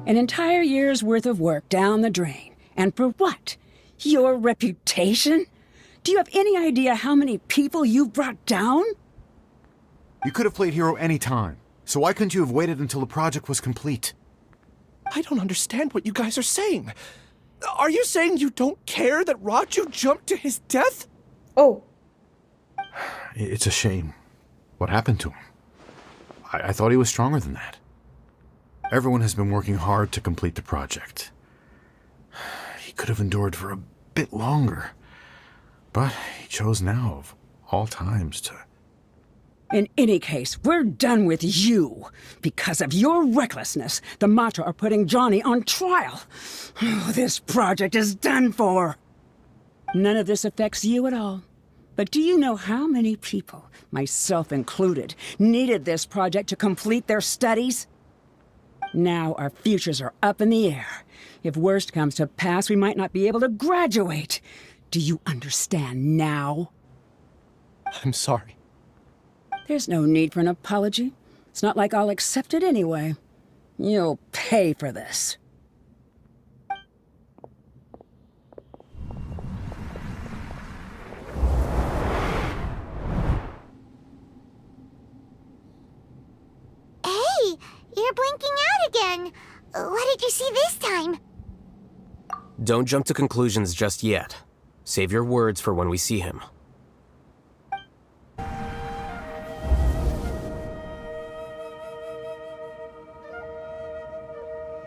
An entire year's worth of work down the drain. And for what? Your reputation? Do you have any idea how many people you brought down? You could have played hero any time, so why couldn't you have waited until the project was complete? I don't understand what you guys are saying. Are you saying you don't care that Raju jumped to his death? Oh. It's a shame. What happened to him? I thought he was stronger than that. Everyone has been working hard to complete the project. He could have endured for a bit longer, but he chose now, of all times, to... In any case, we're done with you. Because of your recklessness, the Matra are putting Johnny on trial. This project is done for. None of this affects you at all. But do you know how many people, myself included, needed this project to complete their studies? Now our futures are up in the air. If worst comes to pass, we might not be able to graduate. Do you understand now? I'm sorry. There's no need for an apology. It's not like I'll accept it anyway. You'll pay for this. Hey, you're blinking out again. What did you see this time? Don't jump to conclusions just yet. Save your words for when we see him.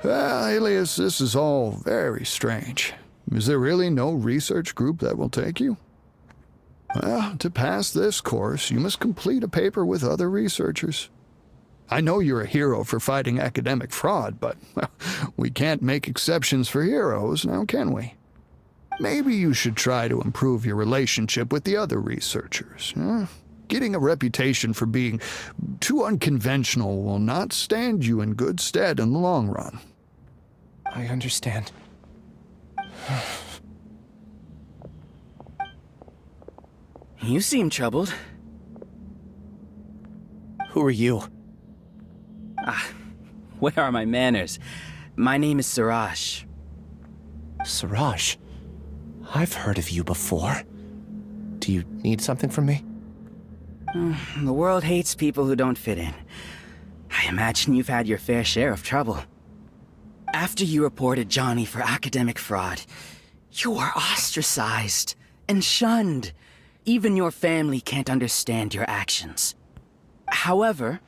Alias, this is all very strange. Is there really no research group that will take you? Well, to pass this course, you must complete a paper with other researchers. I know you're a hero for fighting academic fraud, but well, we can't make exceptions for heroes, now can we? Maybe you should try to improve your relationship with the other researchers. Getting a reputation for being too unconventional will not stand you in good stead in the long run. I understand. You seem troubled. Who are you? Where are my manners? My name is Siraj. Siraj? I've heard of you before. Do you need something from me? The world hates people who don't fit in. I imagine you've had your fair share of trouble. After you reported Johnny for academic fraud, you were ostracized and shunned. Even your family can't understand your actions. However,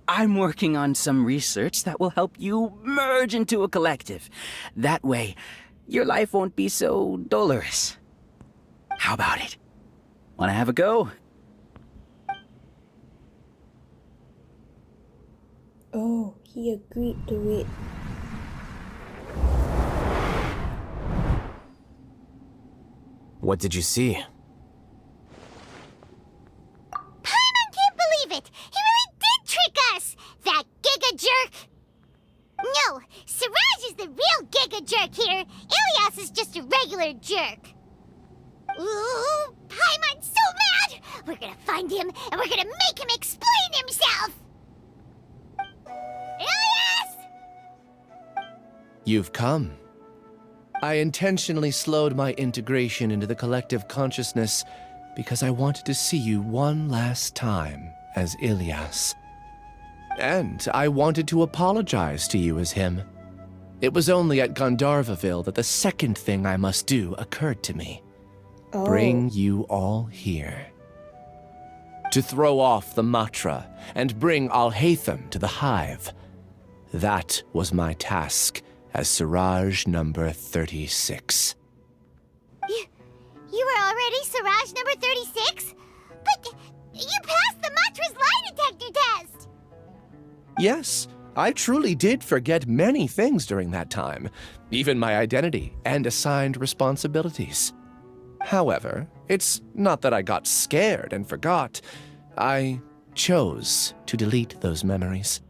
I'm working on some research that will help you merge into a collective. That way, your life won't be so dolorous. How about it? Wanna have a go? Oh, he agreed to it. What did you see? Paimon can't believe it! He really did trick us! That giga jerk! No, Siraj is the real giga jerk here. Ilias is just a regular jerk. Ooh, Paimon's so mad! We're gonna find him and we're gonna make him explain himself! Ilias! You've come. I intentionally slowed my integration into the collective consciousness because I wanted to see you one last time as Ilias. And I wanted to apologize to you as him. It was only at Gandharvaville that the second thing I must do occurred to me. Bring you all here. To throw off the Matra and bring Alhaitham to the hive. That was my task as Siraj number 36. You were already Siraj number 36? But you passed the Matra's lie detector test! Yes, I truly did forget many things during that time, even my identity and assigned responsibilities. However, it's not that I got scared and forgot. I chose to delete those memories.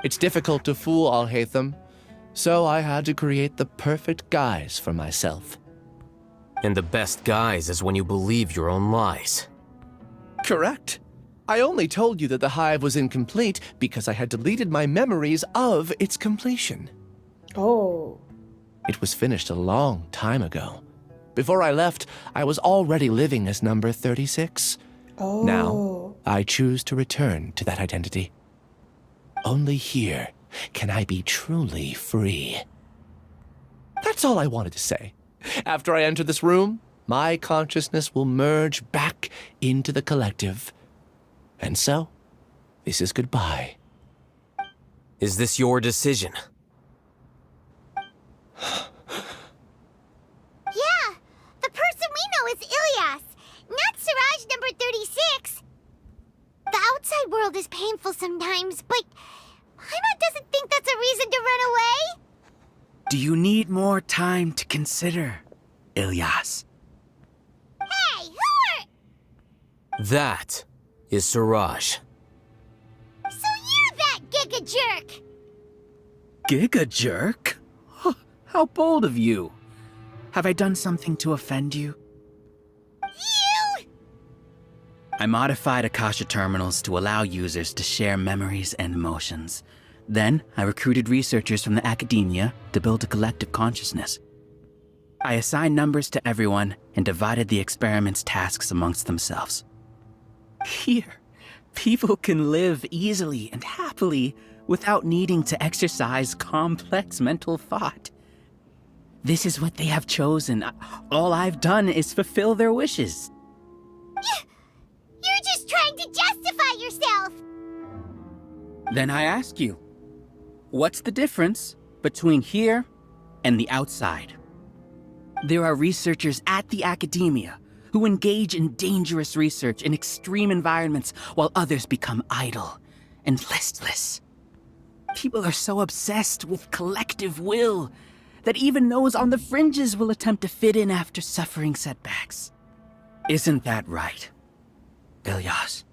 It's difficult to fool Alhaitham, so I had to create the perfect guise for myself. And the best guise is when you believe your own lies. Correct. I only told you that the hive was incomplete because I had deleted my memories of its completion. Oh. It was finished a long time ago. Before I left, I was already living as number 36. Oh. Now, I choose to return to that identity. Only here can I be truly free. That's all I wanted to say. After I entered this room, my consciousness will merge back into the collective. And so, this is goodbye. Is this your decision? Yeah, the person we know is Ilyas, not Siraj number 36. The outside world is painful sometimes, but Paimon doesn't think that's a reason to run away. Do you need more time to consider, Ilyas? Hey, who are... That is Siraj. So you're that giga jerk! Giga jerk? How bold of you. Have I done something to offend you? You! I modified Akasha terminals to allow users to share memories and emotions. Then, I recruited researchers from the academia to build a collective consciousness. I assigned numbers to everyone and divided the experiment's tasks amongst themselves. Here, people can live easily and happily without needing to exercise complex mental thought. This is what they have chosen. All I've done is fulfill their wishes. You're just trying to justify yourself! Then I ask you, what's the difference between here and the outside? There are researchers at the academia who engage in dangerous research in extreme environments while others become idle and listless. People are so obsessed with collective will that even those on the fringes will attempt to fit in after suffering setbacks. Isn't that right, Ilyas?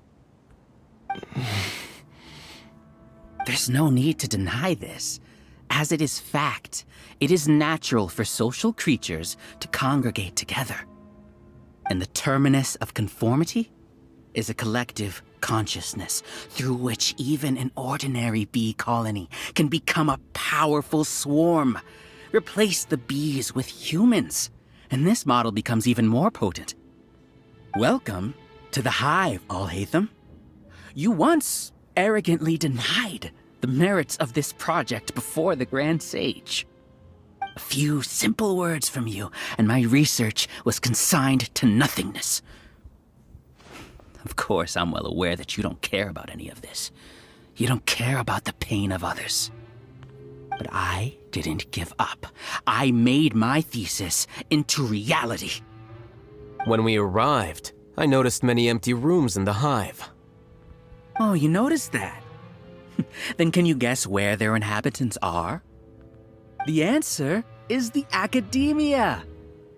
There's no need to deny this, as it is fact. It is natural for social creatures to congregate together. And the terminus of conformity is a collective consciousness through which even an ordinary bee colony can become a powerful swarm. Replace the bees with humans, and this model becomes even more potent. Welcome to the hive, Alhaitham. You once arrogantly denied the merits of this project before the Grand Sage. A few simple words from you, and my research was consigned to nothingness. Of course, I'm well aware that you don't care about any of this. You don't care about the pain of others. But I didn't give up. I made my thesis into reality. When we arrived, I noticed many empty rooms in the hive. Oh, you noticed that? Then can you guess where their inhabitants are? The answer is the academia.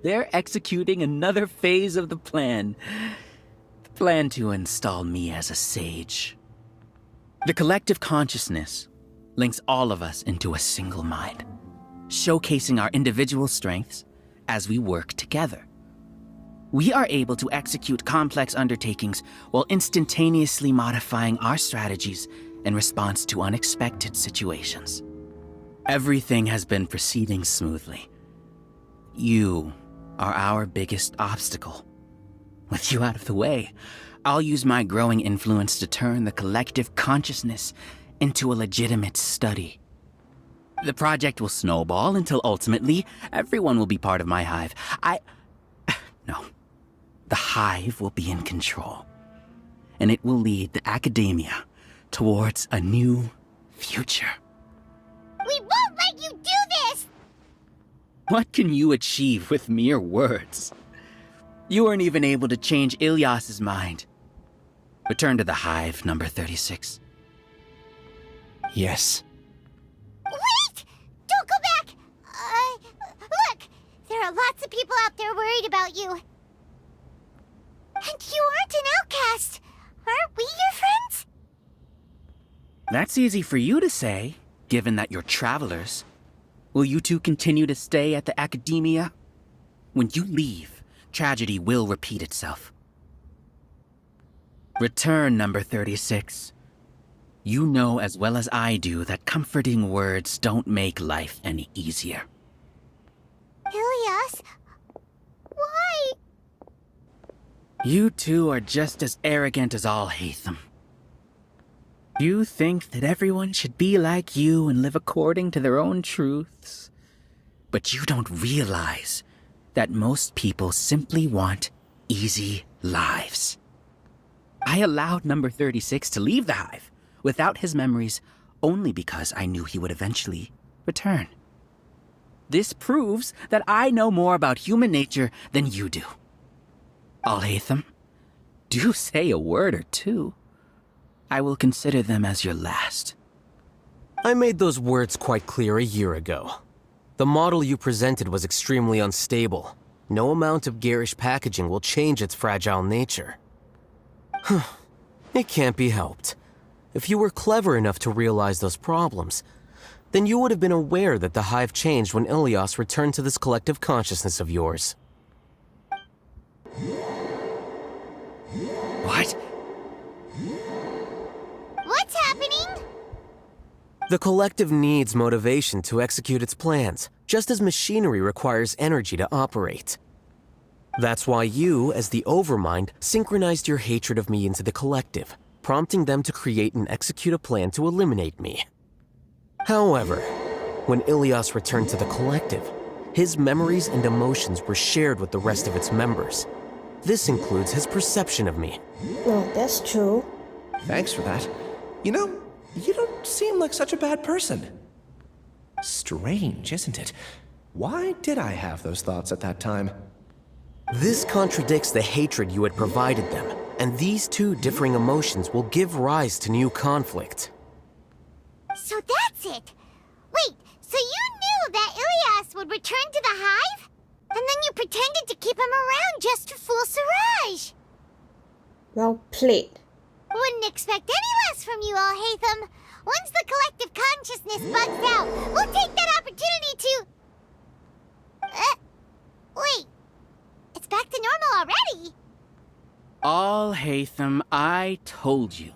They're executing another phase of the plan. The plan to install me as a sage. The collective consciousness links all of us into a single mind, showcasing our individual strengths as we work together. We are able to execute complex undertakings while instantaneously modifying our strategies in response to unexpected situations. Everything has been proceeding smoothly. You are our biggest obstacle. With you out of the way, I'll use my growing influence to turn the collective consciousness into a legitimate study. The project will snowball until ultimately everyone will be part of my hive. No. The hive will be in control. And it will lead the academia towards a new future. We won't let you do this! What can you achieve with mere words? You weren't even able to change Ilyas's mind. Return to the hive, number 36. Yes. Wait! Don't go back! Look! There are lots of people out there worried about you. And you aren't an outcast. Aren't we your friends? That's easy for you to say, given that you're travelers. Will you two continue to stay at the academia? When you leave, tragedy will repeat itself. Return, number 36. You know as well as I do that comforting words don't make life any easier. Ilyas? Why? You two are just as arrogant as Alhaitham. You think that everyone should be like you and live according to their own truths. But you don't realize that most people simply want easy lives. I allowed number 36 to leave the hive without his memories only because I knew he would eventually return. This proves that I know more about human nature than you do. Alhaitham, do say a word or two. I will consider them as your last. I made those words quite clear a year ago. The model you presented was extremely unstable. No amount of garish packaging will change its fragile nature. It can't be helped. If you were clever enough to realize those problems, then you would have been aware that the hive changed when Ilias returned to this collective consciousness of yours. What? What's happening? The collective needs motivation to execute its plans, just as machinery requires energy to operate. That's why you, as the Overmind, synchronized your hatred of me into the collective, prompting them to create and execute a plan to eliminate me. However, when Ilias returned to the collective, his memories and emotions were shared with the rest of its members. This includes his perception of me. Oh, that's true. Thanks for that. You know, you don't seem like such a bad person. Strange, isn't it? Why did I have those thoughts at that time? This contradicts the hatred you had provided them, and these two differing emotions will give rise to new conflict. So that's it. Wait, so you knew that Ilias would return to the hive? And then you pretended to keep him around just to fool Siraj. Well played. Wouldn't expect any less from you, Alhaitham. Once the collective consciousness bugs out, we'll take that opportunity to... wait. It's back to normal already. Alhaitham, I told you.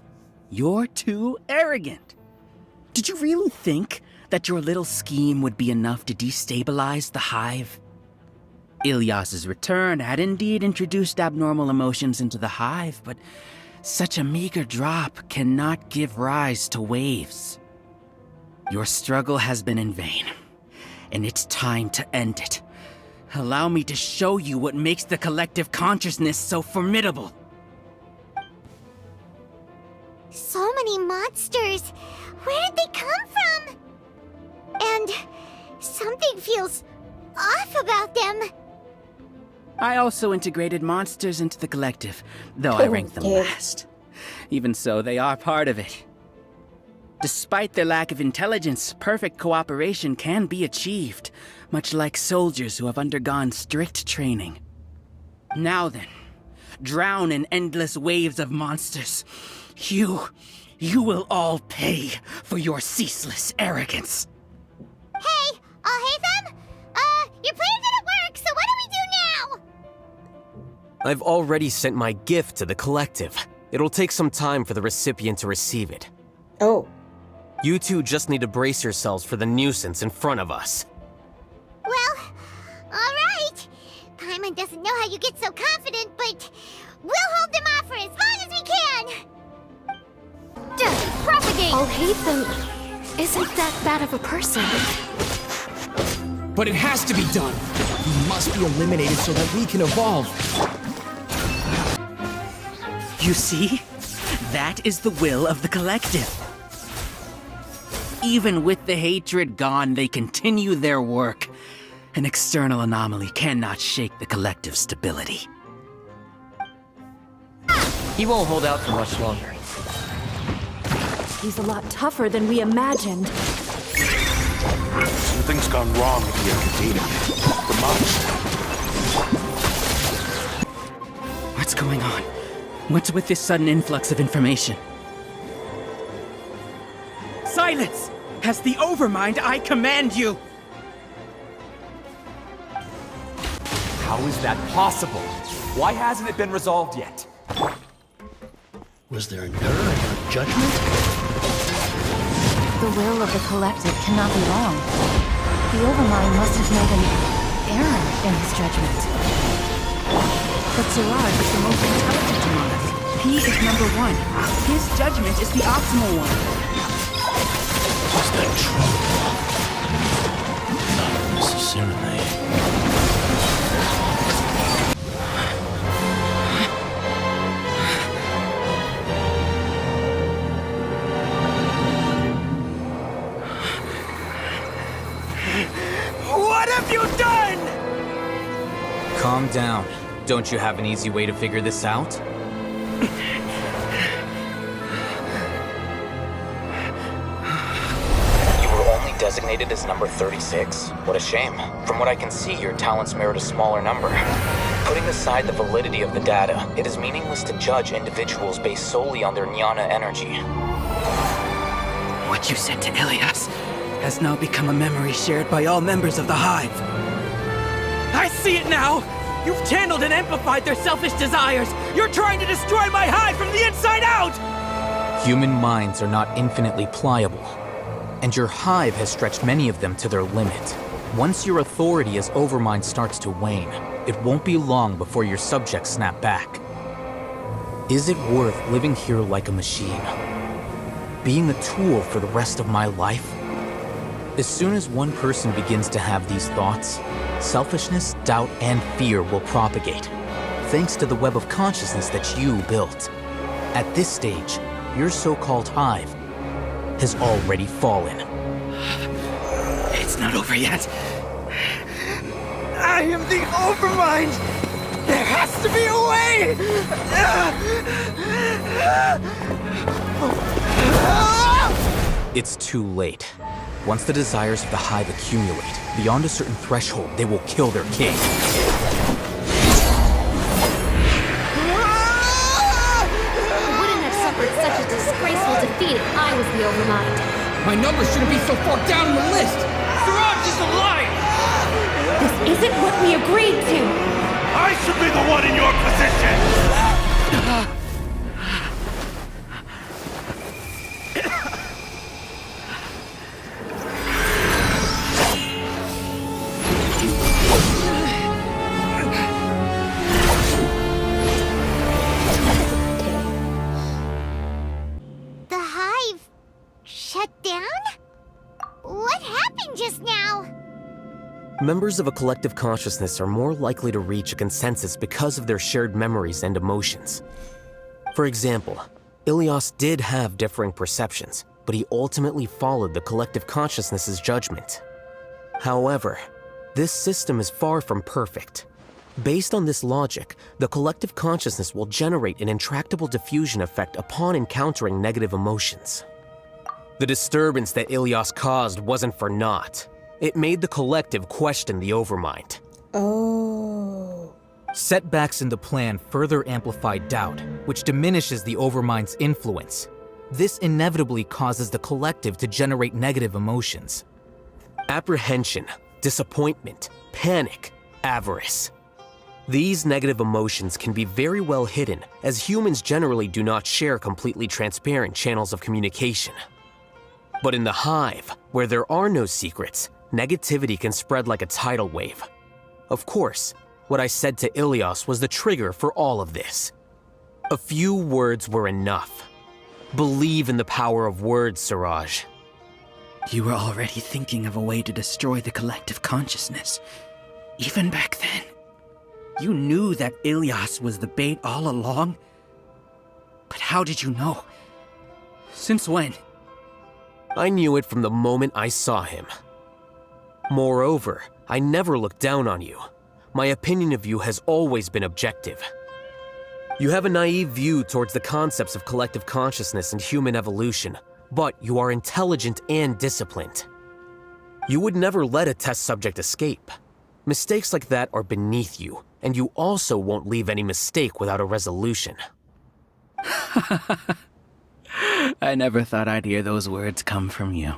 You're too arrogant. Did you really think that your little scheme would be enough to destabilize the hive? Ilias's return had indeed introduced abnormal emotions into the hive, but such a meager drop cannot give rise to waves. Your struggle has been in vain, and it's time to end it. Allow me to show you what makes the collective consciousness so formidable. So many monsters. Where did they come from? And something feels off about them. I also integrated monsters into the collective, though I ranked them last. Even so, they are part of it. Despite their lack of intelligence, perfect cooperation can be achieved, much like soldiers who have undergone strict training. Now then, drown in endless waves of monsters. You will all pay for your ceaseless arrogance. Hey, Alhaitham? Your plan didn't work, so what do we do now? I've already sent my gift to the collective. It'll take some time for the recipient to receive it. Oh. You two just need to brace yourselves for the nuisance in front of us. Well, alright. Paimon doesn't know how you get so confident, but we'll hold them off for as long as we can. Propagate! Alhaitham isn't that bad of a person. But it has to be done. He must be eliminated so that we can evolve. You see? That is the will of the collective. Even with the hatred gone, they continue their work. An external anomaly cannot shake the collective stability. He won't hold out for much longer. He's a lot tougher than we imagined. Something's gone wrong with the Academia. The monster. What's going on? What's with this sudden influx of information? Silence! As the Overmind, I command you! How is that possible? Why hasn't it been resolved yet? Was there an error in her judgment? The will of the collective cannot be wrong. The Overmind must have made an error in his judgment. But Siraj is the most intelligent among us. He is number one. His judgment is the optimal one. Is that true? Not necessarily. Calm down. Don't you have an easy way to figure this out? You were only designated as number 36? What a shame. From what I can see, your talents merit a smaller number. Putting aside the validity of the data, it is meaningless to judge individuals based solely on their jnana energy. What you said to Ilias has now become a memory shared by all members of the Hive. I see it now! You've channeled and amplified their selfish desires! You're trying to destroy my Hive from the inside out! Human minds are not infinitely pliable, and your Hive has stretched many of them to their limit. Once your authority as Overmind starts to wane, it won't be long before your subjects snap back. Is it worth living here like a machine? Being a tool for the rest of my life? As soon as one person begins to have these thoughts, selfishness, doubt, and fear will propagate, thanks to the web of consciousness that you built. At this stage, your so-called Hive has already fallen. It's not over yet. I am the Overmind! There has to be a way! It's too late. Once the desires of the Hive accumulate, beyond a certain threshold, they will kill their king. I wouldn't have suffered such a disgraceful defeat if I was the Overmind. My number shouldn't be so far down the list! Siraj is alive! This isn't what we agreed to! I should be the one in your position! The Hive shut down? What happened just now? Members of a collective consciousness are more likely to reach a consensus because of their shared memories and emotions. For example, Ilias did have differing perceptions, but he ultimately followed the collective consciousness's judgment. However, this system is far from perfect. Based on this logic, the collective consciousness will generate an intractable diffusion effect upon encountering negative emotions. The disturbance that Ilias caused wasn't for naught. It made the collective question the Overmind. Oh. Setbacks in the plan further amplified doubt, which diminishes the Overmind's influence. This inevitably causes the collective to generate negative emotions. Apprehension, disappointment, panic, avarice. These negative emotions can be very well hidden, as humans generally do not share completely transparent channels of communication. But in the Hive, where there are no secrets, negativity can spread like a tidal wave. Of course, what I said to Ilias was the trigger for all of this. A few words were enough. Believe in the power of words, Siraj. You were already thinking of a way to destroy the collective consciousness. Even back then. You knew that Ilias was the bait all along? But how did you know? Since when? I knew it from the moment I saw him. Moreover, I never looked down on you. My opinion of you has always been objective. You have a naive view towards the concepts of collective consciousness and human evolution, but you are intelligent and disciplined. You would never let a test subject escape. Mistakes like that are beneath you, and you also won't leave any mistake without a resolution. I never thought I'd hear those words come from you.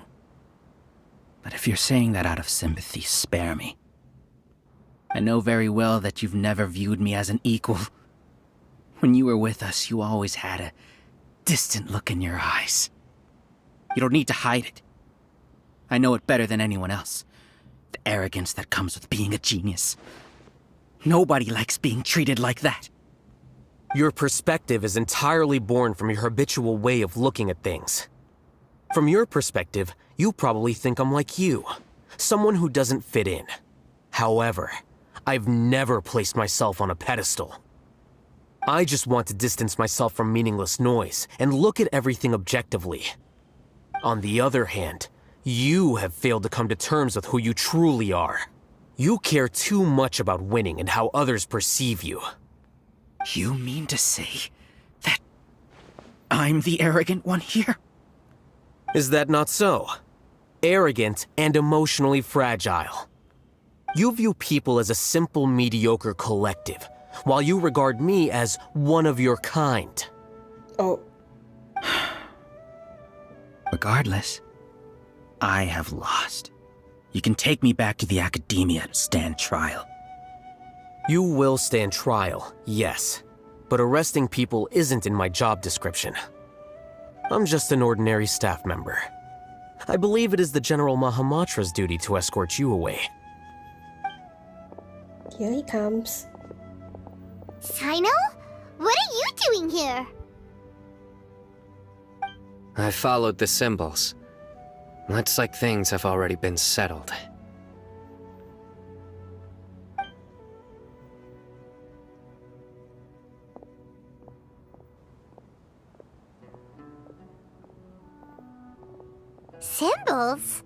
But if you're saying that out of sympathy, spare me. I know very well that you've never viewed me as an equal. When you were with us, you always had a distant look in your eyes. You don't need to hide it. I know it better than anyone else. The arrogance that comes with being a genius. Nobody likes being treated like that. Your perspective is entirely born from your habitual way of looking at things. From your perspective, you probably think I'm like you, someone who doesn't fit in. However, I've never placed myself on a pedestal. I just want to distance myself from meaningless noise and look at everything objectively. On the other hand, you have failed to come to terms with who you truly are. You care too much about winning and how others perceive you. You mean to say that I'm the arrogant one here? Is that not so? Arrogant and emotionally fragile. You view people as a simple, mediocre collective, while you regard me as one of your kind. Oh. Regardless, I have lost. You can take me back to the academia to stand trial. You will stand trial, yes. But arresting people isn't in my job description. I'm just an ordinary staff member. I believe it is the General Mahamatra's duty to escort you away. Here he comes. Cyno? What are you doing here? I followed the symbols. Looks like things have already been settled. Symbols?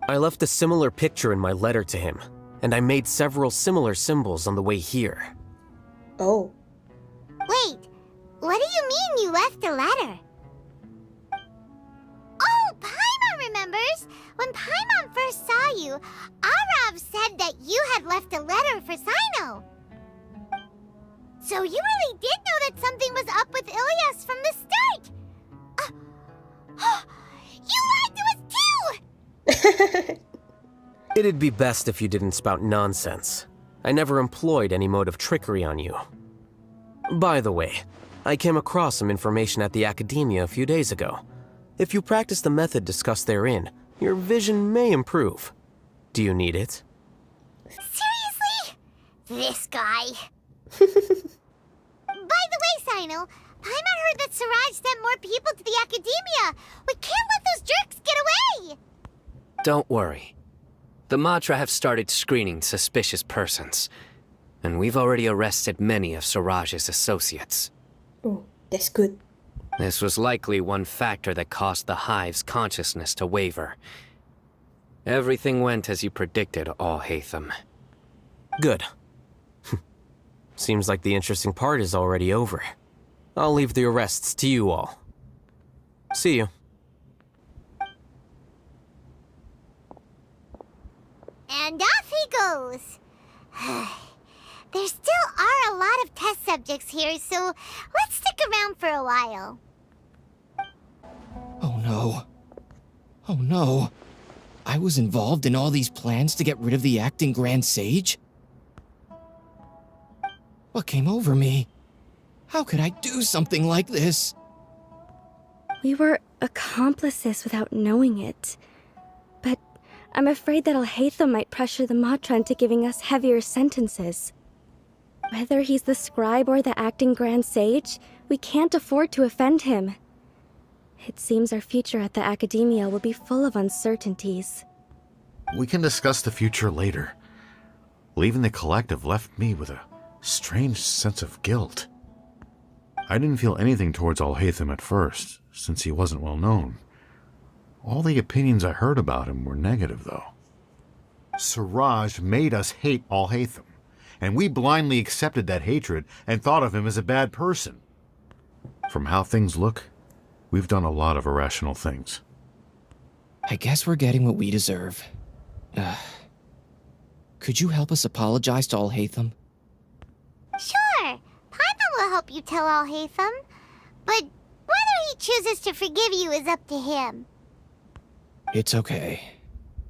I left a similar picture in my letter to him, and I made several similar symbols on the way here. Oh. Wait, what do you mean you left a letter? Oh, Paimon remembers! When Paimon first saw you, Arav said that you had left a letter for Cyno. So you really did know that something was up with Ilyas from the start! You lied to us too! It'd be best if you didn't spout nonsense. I never employed any mode of trickery on you. By the way, I came across some information at the Academia a few days ago. If you practice the method discussed therein, your vision may improve. Do you need it? Seriously? This guy. By the way, Cyno, Paimon heard that Siraj sent more people to the Academia. We can't let those jerks get away! Don't worry. The Matra have started screening suspicious persons, and we've already arrested many of Siraj's associates. Oh, that's good. This was likely one factor that caused the Hive's consciousness to waver. Everything went as you predicted, Alhaitham. Good. Seems like the interesting part is already over. I'll leave the arrests to you all. See you. And off he goes. There still are a lot of test subjects here, so let's stick around for a while. Oh no. Oh no. I was involved in all these plans to get rid of the acting Grand Sage? What came over me? How could I do something like this? We were accomplices without knowing it. But I'm afraid that Alhaitham might pressure the Matra into giving us heavier sentences. Whether he's the scribe or the acting Grand Sage, we can't afford to offend him. It seems our future at the Academia will be full of uncertainties. We can discuss the future later. Leaving the collective left me with a strange sense of guilt. I didn't feel anything towards Alhaitham at first, since he wasn't well known. All the opinions I heard about him were negative, though. Siraj made us hate Alhaitham, and we blindly accepted that hatred and thought of him as a bad person. From how things look, we've done a lot of irrational things. I guess we're getting what we deserve. Could you help us apologize to Alhaitham? Sure, Paimon will help you tell Alhaitham. But whether he chooses to forgive you is up to him. It's okay.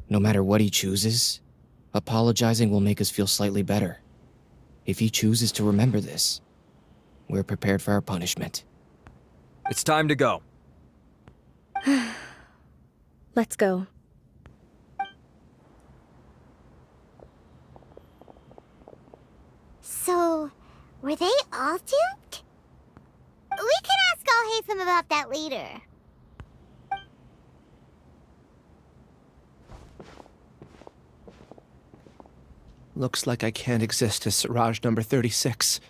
No matter what he chooses, apologizing will make us feel slightly better. If he chooses to remember this, we're prepared for our punishment. It's time to go. Let's go. So, were they all duped? We can ask Alhaitham about that later. Looks like I can't exist as Siraj number 36.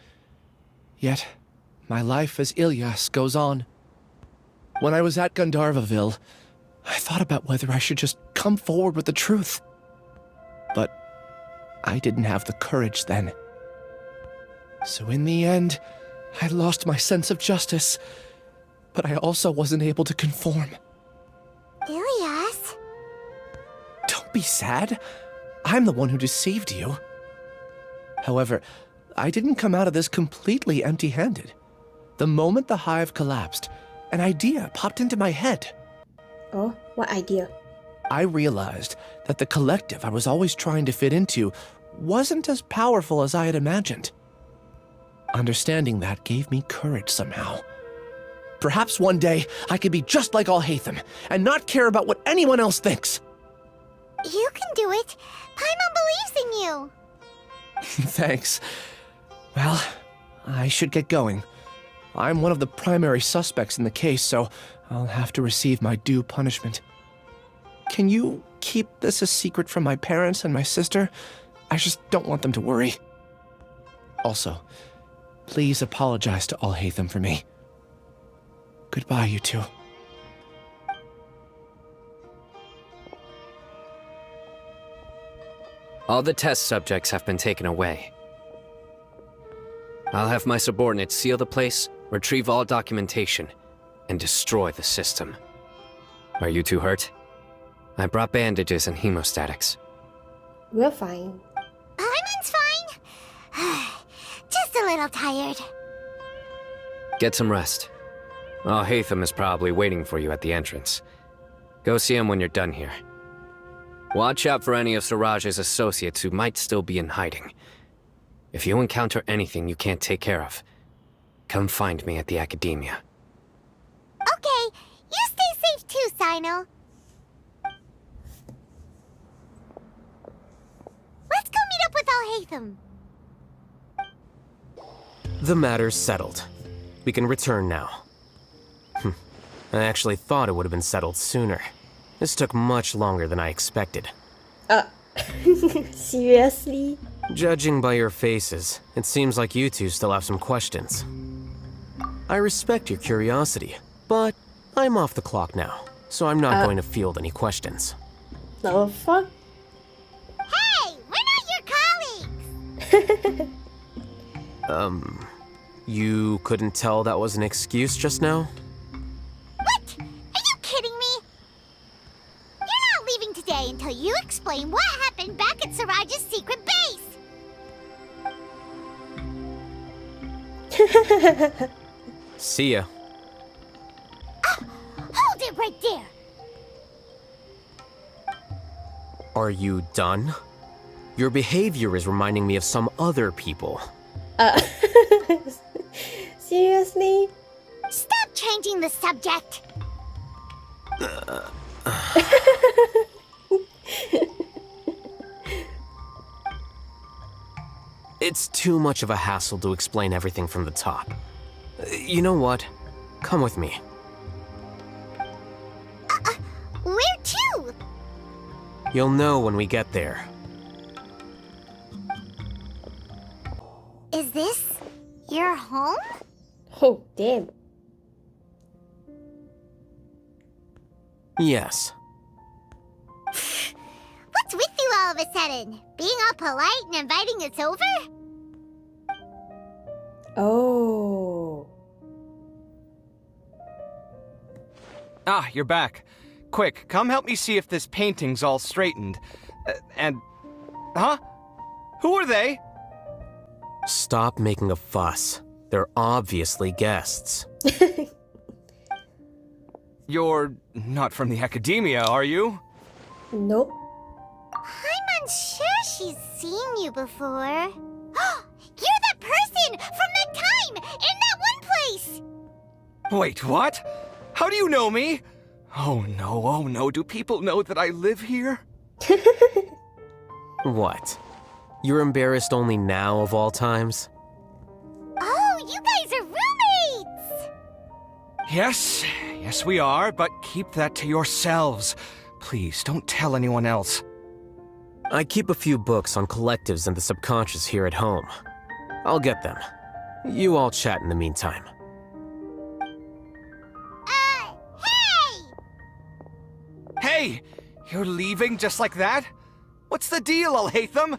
Yet, my life as Ilyas goes on. When I was at Gandharvaville, I thought about whether I should just come forward with the truth. But I didn't have the courage then. So in the end, I lost my sense of justice, but I also wasn't able to conform. Ilias? Don't be sad. I'm the one who deceived you. However, I didn't come out of this completely empty-handed. The moment the hive collapsed, an idea popped into my head. Oh, what idea? I realized that the collective I was always trying to fit into wasn't as powerful as I had imagined. Understanding that gave me courage somehow. Perhaps one day I could be just like Alhaitham and not care about what anyone else thinks. You can do it. Paimon believes in you. Thanks. Well, I should get going. I'm one of the primary suspects in the case, so I'll have to receive my due punishment. Can you keep this a secret from my parents and my sister? I just don't want them to worry. Also, please apologize to Alhaitham for me. Goodbye, you two. All the test subjects have been taken away. I'll have my subordinates seal the place, retrieve all documentation, and destroy the system. Are you two hurt? I brought bandages and hemostatics. We're fine. Paimon's fine. Just a little tired. Get some rest. Alhaitham is probably waiting for you at the entrance. Go see him when you're done here. Watch out for any of Siraj's associates who might still be in hiding. If you encounter anything you can't take care of, come find me at the Academia. Okay, you stay safe too, Cyno. Let's go meet up with Alhaitham. The matter's settled. We can return now. I actually thought it would have been settled sooner. This took much longer than I expected. Seriously? Judging by your faces, it seems like you two still have some questions. I respect your curiosity, but I'm off the clock now, so I'm not going to field any questions. The fuck? Hey, we're not your colleagues! You couldn't tell that was an excuse just now? What? Are you kidding me? You're not leaving today until you explain what happened back at Siraj's secret base! See ya. Hold it right there! Are you done? Your behavior is reminding me of some other people. Seriously? Stop changing the subject! It's too much of a hassle to explain everything from the top. You know what? Come with me. Where to? You'll know when we get there. Is this your home? Oh, damn. Yes. What's with you all of a sudden? Being all polite and inviting us over? Oh. Ah, you're back. Quick, come help me see if this painting's all straightened. Huh? Who are they? Stop making a fuss. They're obviously guests. You're not from the Academia, are you? Nope. I'm unsure she's seen you before. You're that person from that time in that one place! Wait, what? How do you know me? Oh no, do people know that I live here? What? You're embarrassed only now of all times? Oh, you guys are roommates! Yes we are, but keep that to yourselves. Please, don't tell anyone else. I keep a few books on collectives and the subconscious here at home. I'll get them. You all chat in the meantime. Hey! Hey! You're leaving just like that? What's What's the deal, Alhaitham?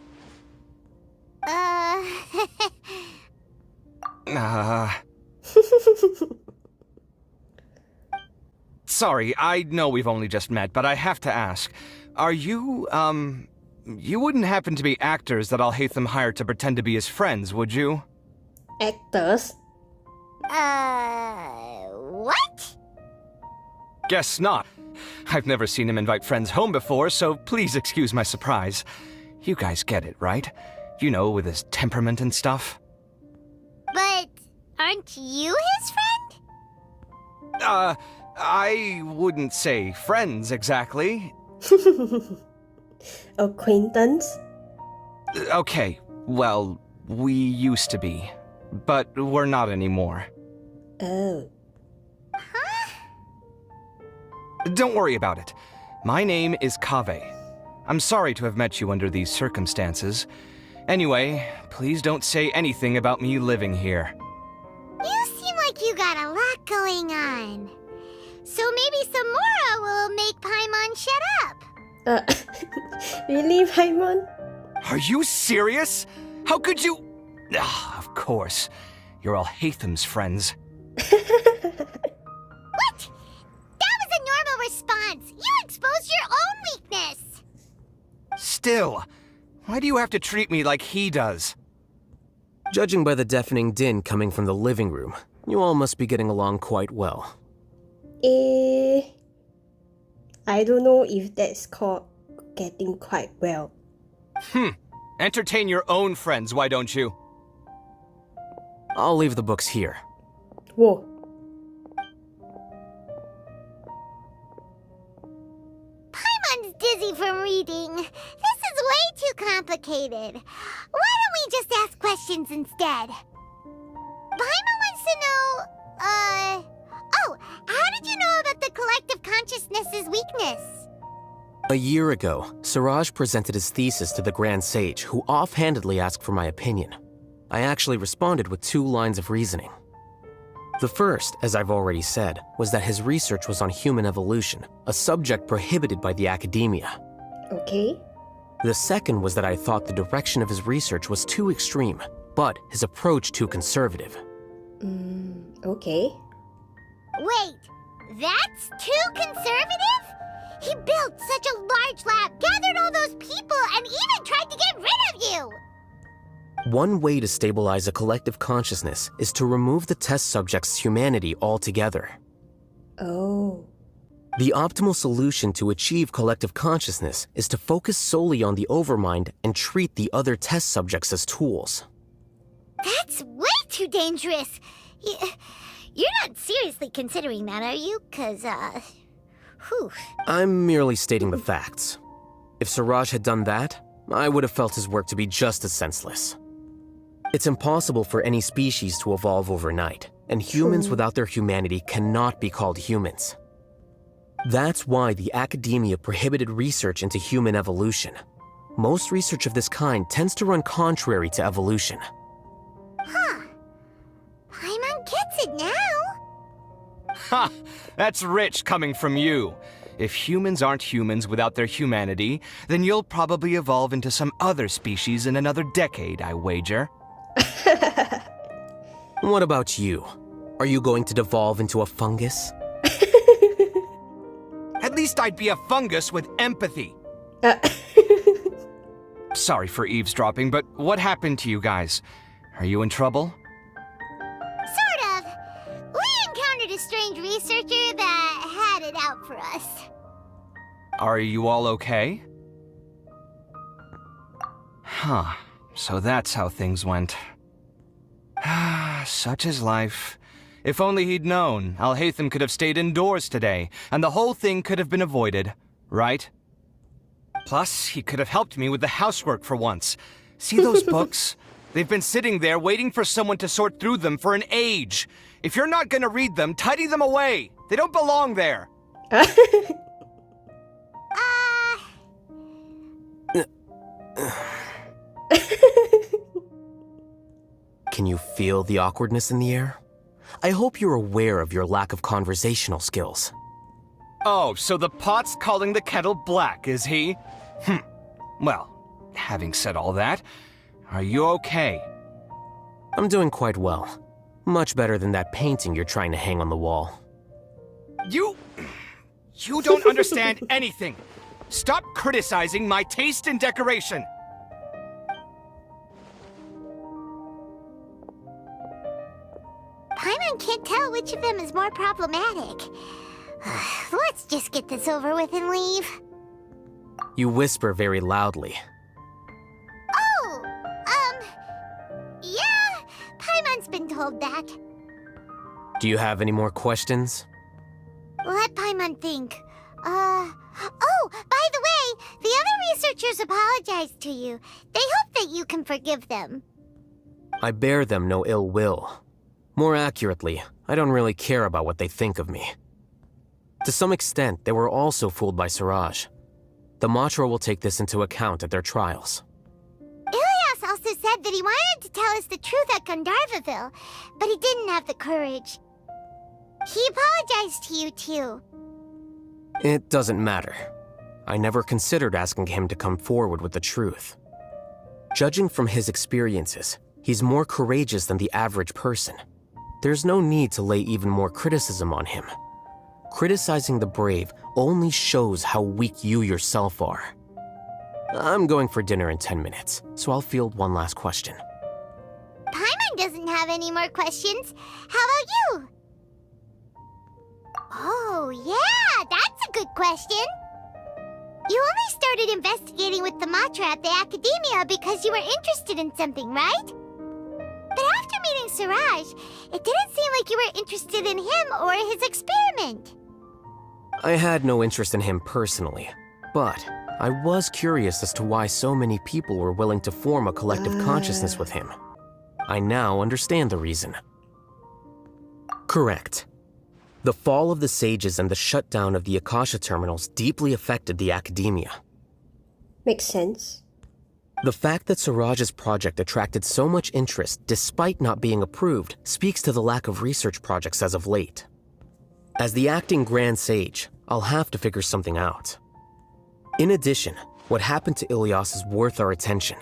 Sorry, I know we've only just met, but I have to ask. Are you, you wouldn't happen to be actors that Alhaitham hired to pretend to be his friends, would you? Actors? What? Guess not. I've never seen him invite friends home before, so please excuse my surprise. You guys get it, right? You know, with his temperament and stuff. But aren't you his friend? I wouldn't say friends exactly. Acquaintance? Okay, well, we used to be, but we're not anymore. Oh. Don't worry about it. My name is Kaveh. I'm sorry to have met you under these circumstances. Anyway, please don't say anything about me living here. You seem like you got a lot going on. So maybe Sumeru will make Paimon shut up. Really, Paimon? Are you serious? How could you? Of course. You're Alhaitham's friends. What? That was a normal response. You exposed your own weakness. Still, why do you have to treat me like he does? Judging by the deafening din coming from the living room, you all must be getting along quite well. I don't know if that's called getting quite well. Entertain your own friends, why don't you? I'll leave the books here. Whoa. Paimon's dizzy from reading. This is way too complicated. Why don't we just ask questions instead? Paimon wants to know, oh, how did you know about the collective consciousness's weakness? A year ago, Suraj presented his thesis to the Grand Sage, who offhandedly asked for my opinion. I actually responded with 2 lines of reasoning. The first, as I've already said, was that his research was on human evolution, a subject prohibited by the academia. Okay. The second was that I thought the direction of his research was too extreme, but his approach too conservative. Okay. Wait, that's too conservative? He built such a large lab, gathered all those people, and even tried to get rid of you! One way to stabilize a collective consciousness is to remove the test subject's humanity altogether. Oh. The optimal solution to achieve collective consciousness is to focus solely on the overmind and treat the other test subjects as tools. That's way too dangerous. You're not seriously considering that, are you? 'Cause, whew. I'm merely stating the facts. If Suraj had done that, I would have felt his work to be just as senseless. It's impossible for any species to evolve overnight, and humans without their humanity cannot be called humans. That's why the academia prohibited research into human evolution. Most research of this kind tends to run contrary to evolution. Huh. Paimon gets it now. Ha! That's rich coming from you. If humans aren't humans without their humanity, then you'll probably evolve into some other species in another decade, I wager. What about you? Are you going to devolve into a fungus? At least I'd be a fungus with empathy. Sorry for eavesdropping, but what happened to you guys? Are you in trouble? Sort of. We encountered a strange researcher that had it out for us. Are you all okay? Huh. So that's how things went. Such is life. If only he'd known, Alhaitham could have stayed indoors today, and the whole thing could have been avoided, right? Plus, he could have helped me with the housework for once. See those books? They've been sitting there waiting for someone to sort through them for an age. If you're not gonna read them, tidy them away. They don't belong there. Can you feel the awkwardness in the air? I hope you're aware of your lack of conversational skills. Oh, so the pot's calling the kettle black, is he? Well, having said all that, are you okay? I'm doing quite well. Much better than that painting you're trying to hang on the wall. You don't understand anything. Stop criticizing my taste in decoration. Paimon can't tell which of them is more problematic. Let's just get this over with and leave. You whisper very loudly. Oh, yeah, Paimon's been told that. Do you have any more questions? Let Paimon think. Oh, by the way, the other researchers apologized to you. They hope that you can forgive them. I bear them no ill will. More accurately, I don't really care about what they think of me. To some extent, they were also fooled by Siraj. The Matra will take this into account at their trials. Ilias also said that he wanted to tell us the truth at Gandharvaville, but he didn't have the courage. He apologized to you, too. It doesn't matter. I never considered asking him to come forward with the truth. Judging from his experiences, he's more courageous than the average person. There's no need to lay even more criticism on him. Criticizing the brave only shows how weak you yourself are. I'm going for dinner in 10 minutes, so I'll field one last question. Paimon doesn't have any more questions. How about you? Oh, yeah, that's a good question. You only started investigating with the Matra at the Academia because you were interested in something, right? But after meeting Siraj, it didn't seem like you were interested in him or his experiment. I had no interest in him personally, but I was curious as to why so many people were willing to form a collective consciousness with him. I now understand the reason. Correct. The fall of the sages and the shutdown of the Akasha terminals deeply affected the Academia. Makes sense. The fact that Siraj's project attracted so much interest despite not being approved speaks to the lack of research projects as of late. As the acting Grand Sage, I'll have to figure something out. In addition, what happened to Ilias is worth our attention.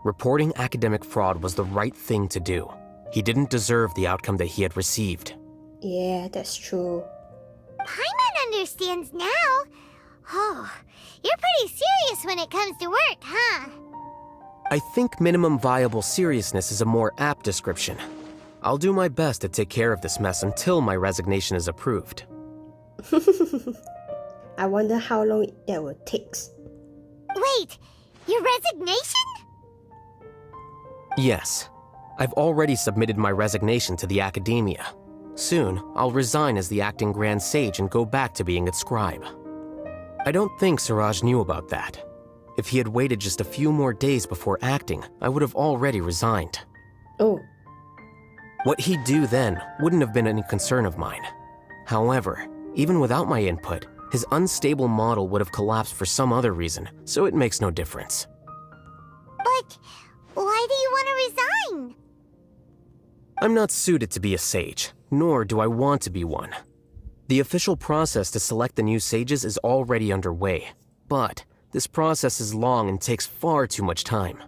Reporting academic fraud was the right thing to do. He didn't deserve the outcome that he had received. Yeah, that's true. Paimon understands now. Oh, you're pretty serious when it comes to work, huh? I think minimum viable seriousness is a more apt description. I'll do my best to take care of this mess until my resignation is approved. I wonder how long that will take. Wait, your resignation? Yes. I've already submitted my resignation to the Academia. Soon, I'll resign as the acting Grand Sage and go back to being its scribe. I don't think Siraj knew about that. If he had waited just a few more days before acting, I would have already resigned. Oh. What he'd do then wouldn't have been any concern of mine. However, even without my input, his unstable model would have collapsed for some other reason, so it makes no difference. But why do you want to resign? I'm not suited to be a sage, nor do I want to be one. The official process to select the new sages is already underway, but this process is long and takes far too much time.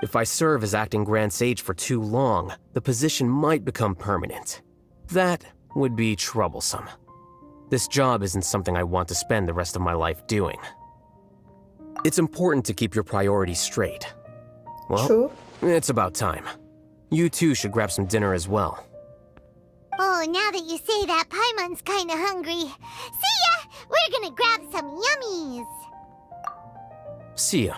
If I serve as acting Grand Sage for too long, the position might become permanent. That would be troublesome. This job isn't something I want to spend the rest of my life doing. It's important to keep your priorities straight. Well, True. It's about time. You two should grab some dinner as well. Oh, now that you say that, Paimon's kinda hungry. See ya! We're gonna grab some yummies! See ya.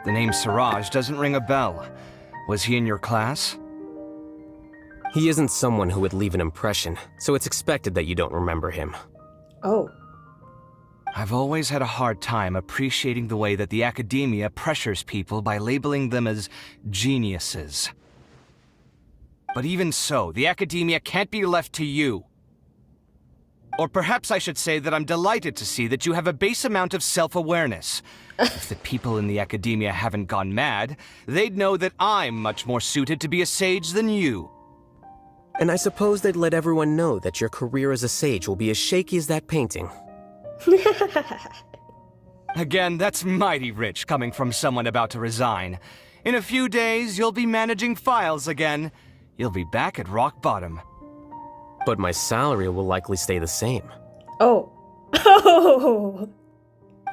The name Siraj doesn't ring a bell. Was he in your class? He isn't someone who would leave an impression, so it's expected that you don't remember him. Oh. I've always had a hard time appreciating the way that the Academia pressures people by labeling them as geniuses. But even so, the Academia can't be left to you. Or perhaps I should say that I'm delighted to see that you have a base amount of self-awareness. If the people in the Academia haven't gone mad, they'd know that I'm much more suited to be a sage than you. And I suppose they'd let everyone know that your career as a sage will be as shaky as that painting. Again, that's mighty rich coming from someone about to resign. In a few days, you'll be managing files again. You'll be back at rock bottom. But my salary will likely stay the same. Oh. Oh.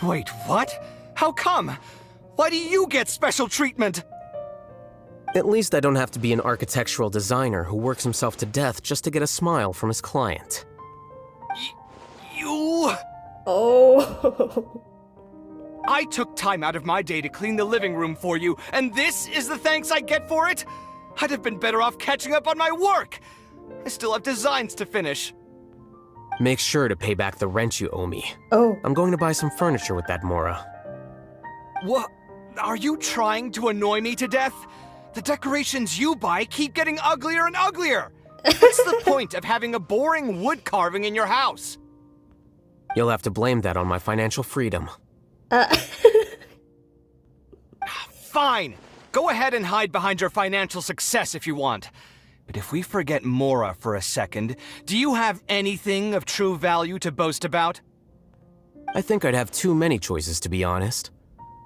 Wait, what? How come? Why do you get special treatment? At least I don't have to be an architectural designer who works himself to death just to get a smile from his client. You... Oh. I took time out of my day to clean the living room for you, and this is the thanks I get for it? I'd have been better off catching up on my work. I still have designs to finish. Make sure to pay back the rent you owe me. Oh. I'm going to buy some furniture with that Mora. What? Are you trying to annoy me to death? The decorations you buy keep getting uglier and uglier. What's the point of having a boring wood carving in your house? You'll have to blame that on my financial freedom. Fine. Go ahead and hide behind your financial success if you want. But if we forget Mora for a second, do you have anything of true value to boast about? I think I'd have too many choices, to be honest.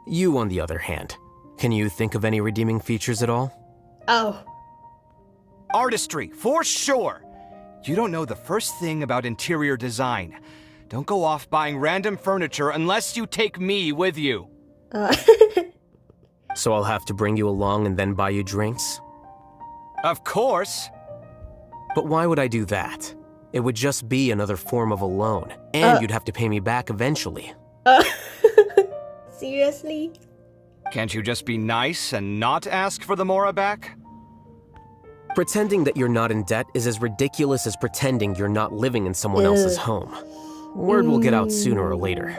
You, on the other hand, can you think of any redeeming features at all? Oh. Artistry, for sure. You don't know the first thing about interior design. Don't go off buying random furniture unless you take me with you. So I'll have to bring you along and then buy you drinks? Of course. But why would I do that? It would just be another form of a loan, and you'd have to pay me back eventually. Seriously? Can't you just be nice and not ask for the Mora back? Pretending that you're not in debt is as ridiculous as pretending you're not living in someone else's home. Word will get out sooner or later.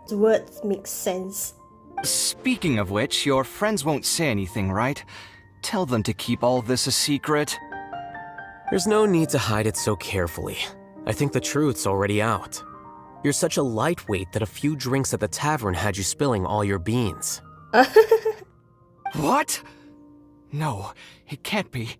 The words make sense. Speaking of which, your friends won't say anything, right? Tell them to keep all this a secret. There's no need to hide it so carefully. I think the truth's already out. You're such a lightweight that a few drinks at the tavern had you spilling all your beans. What? No, it can't be.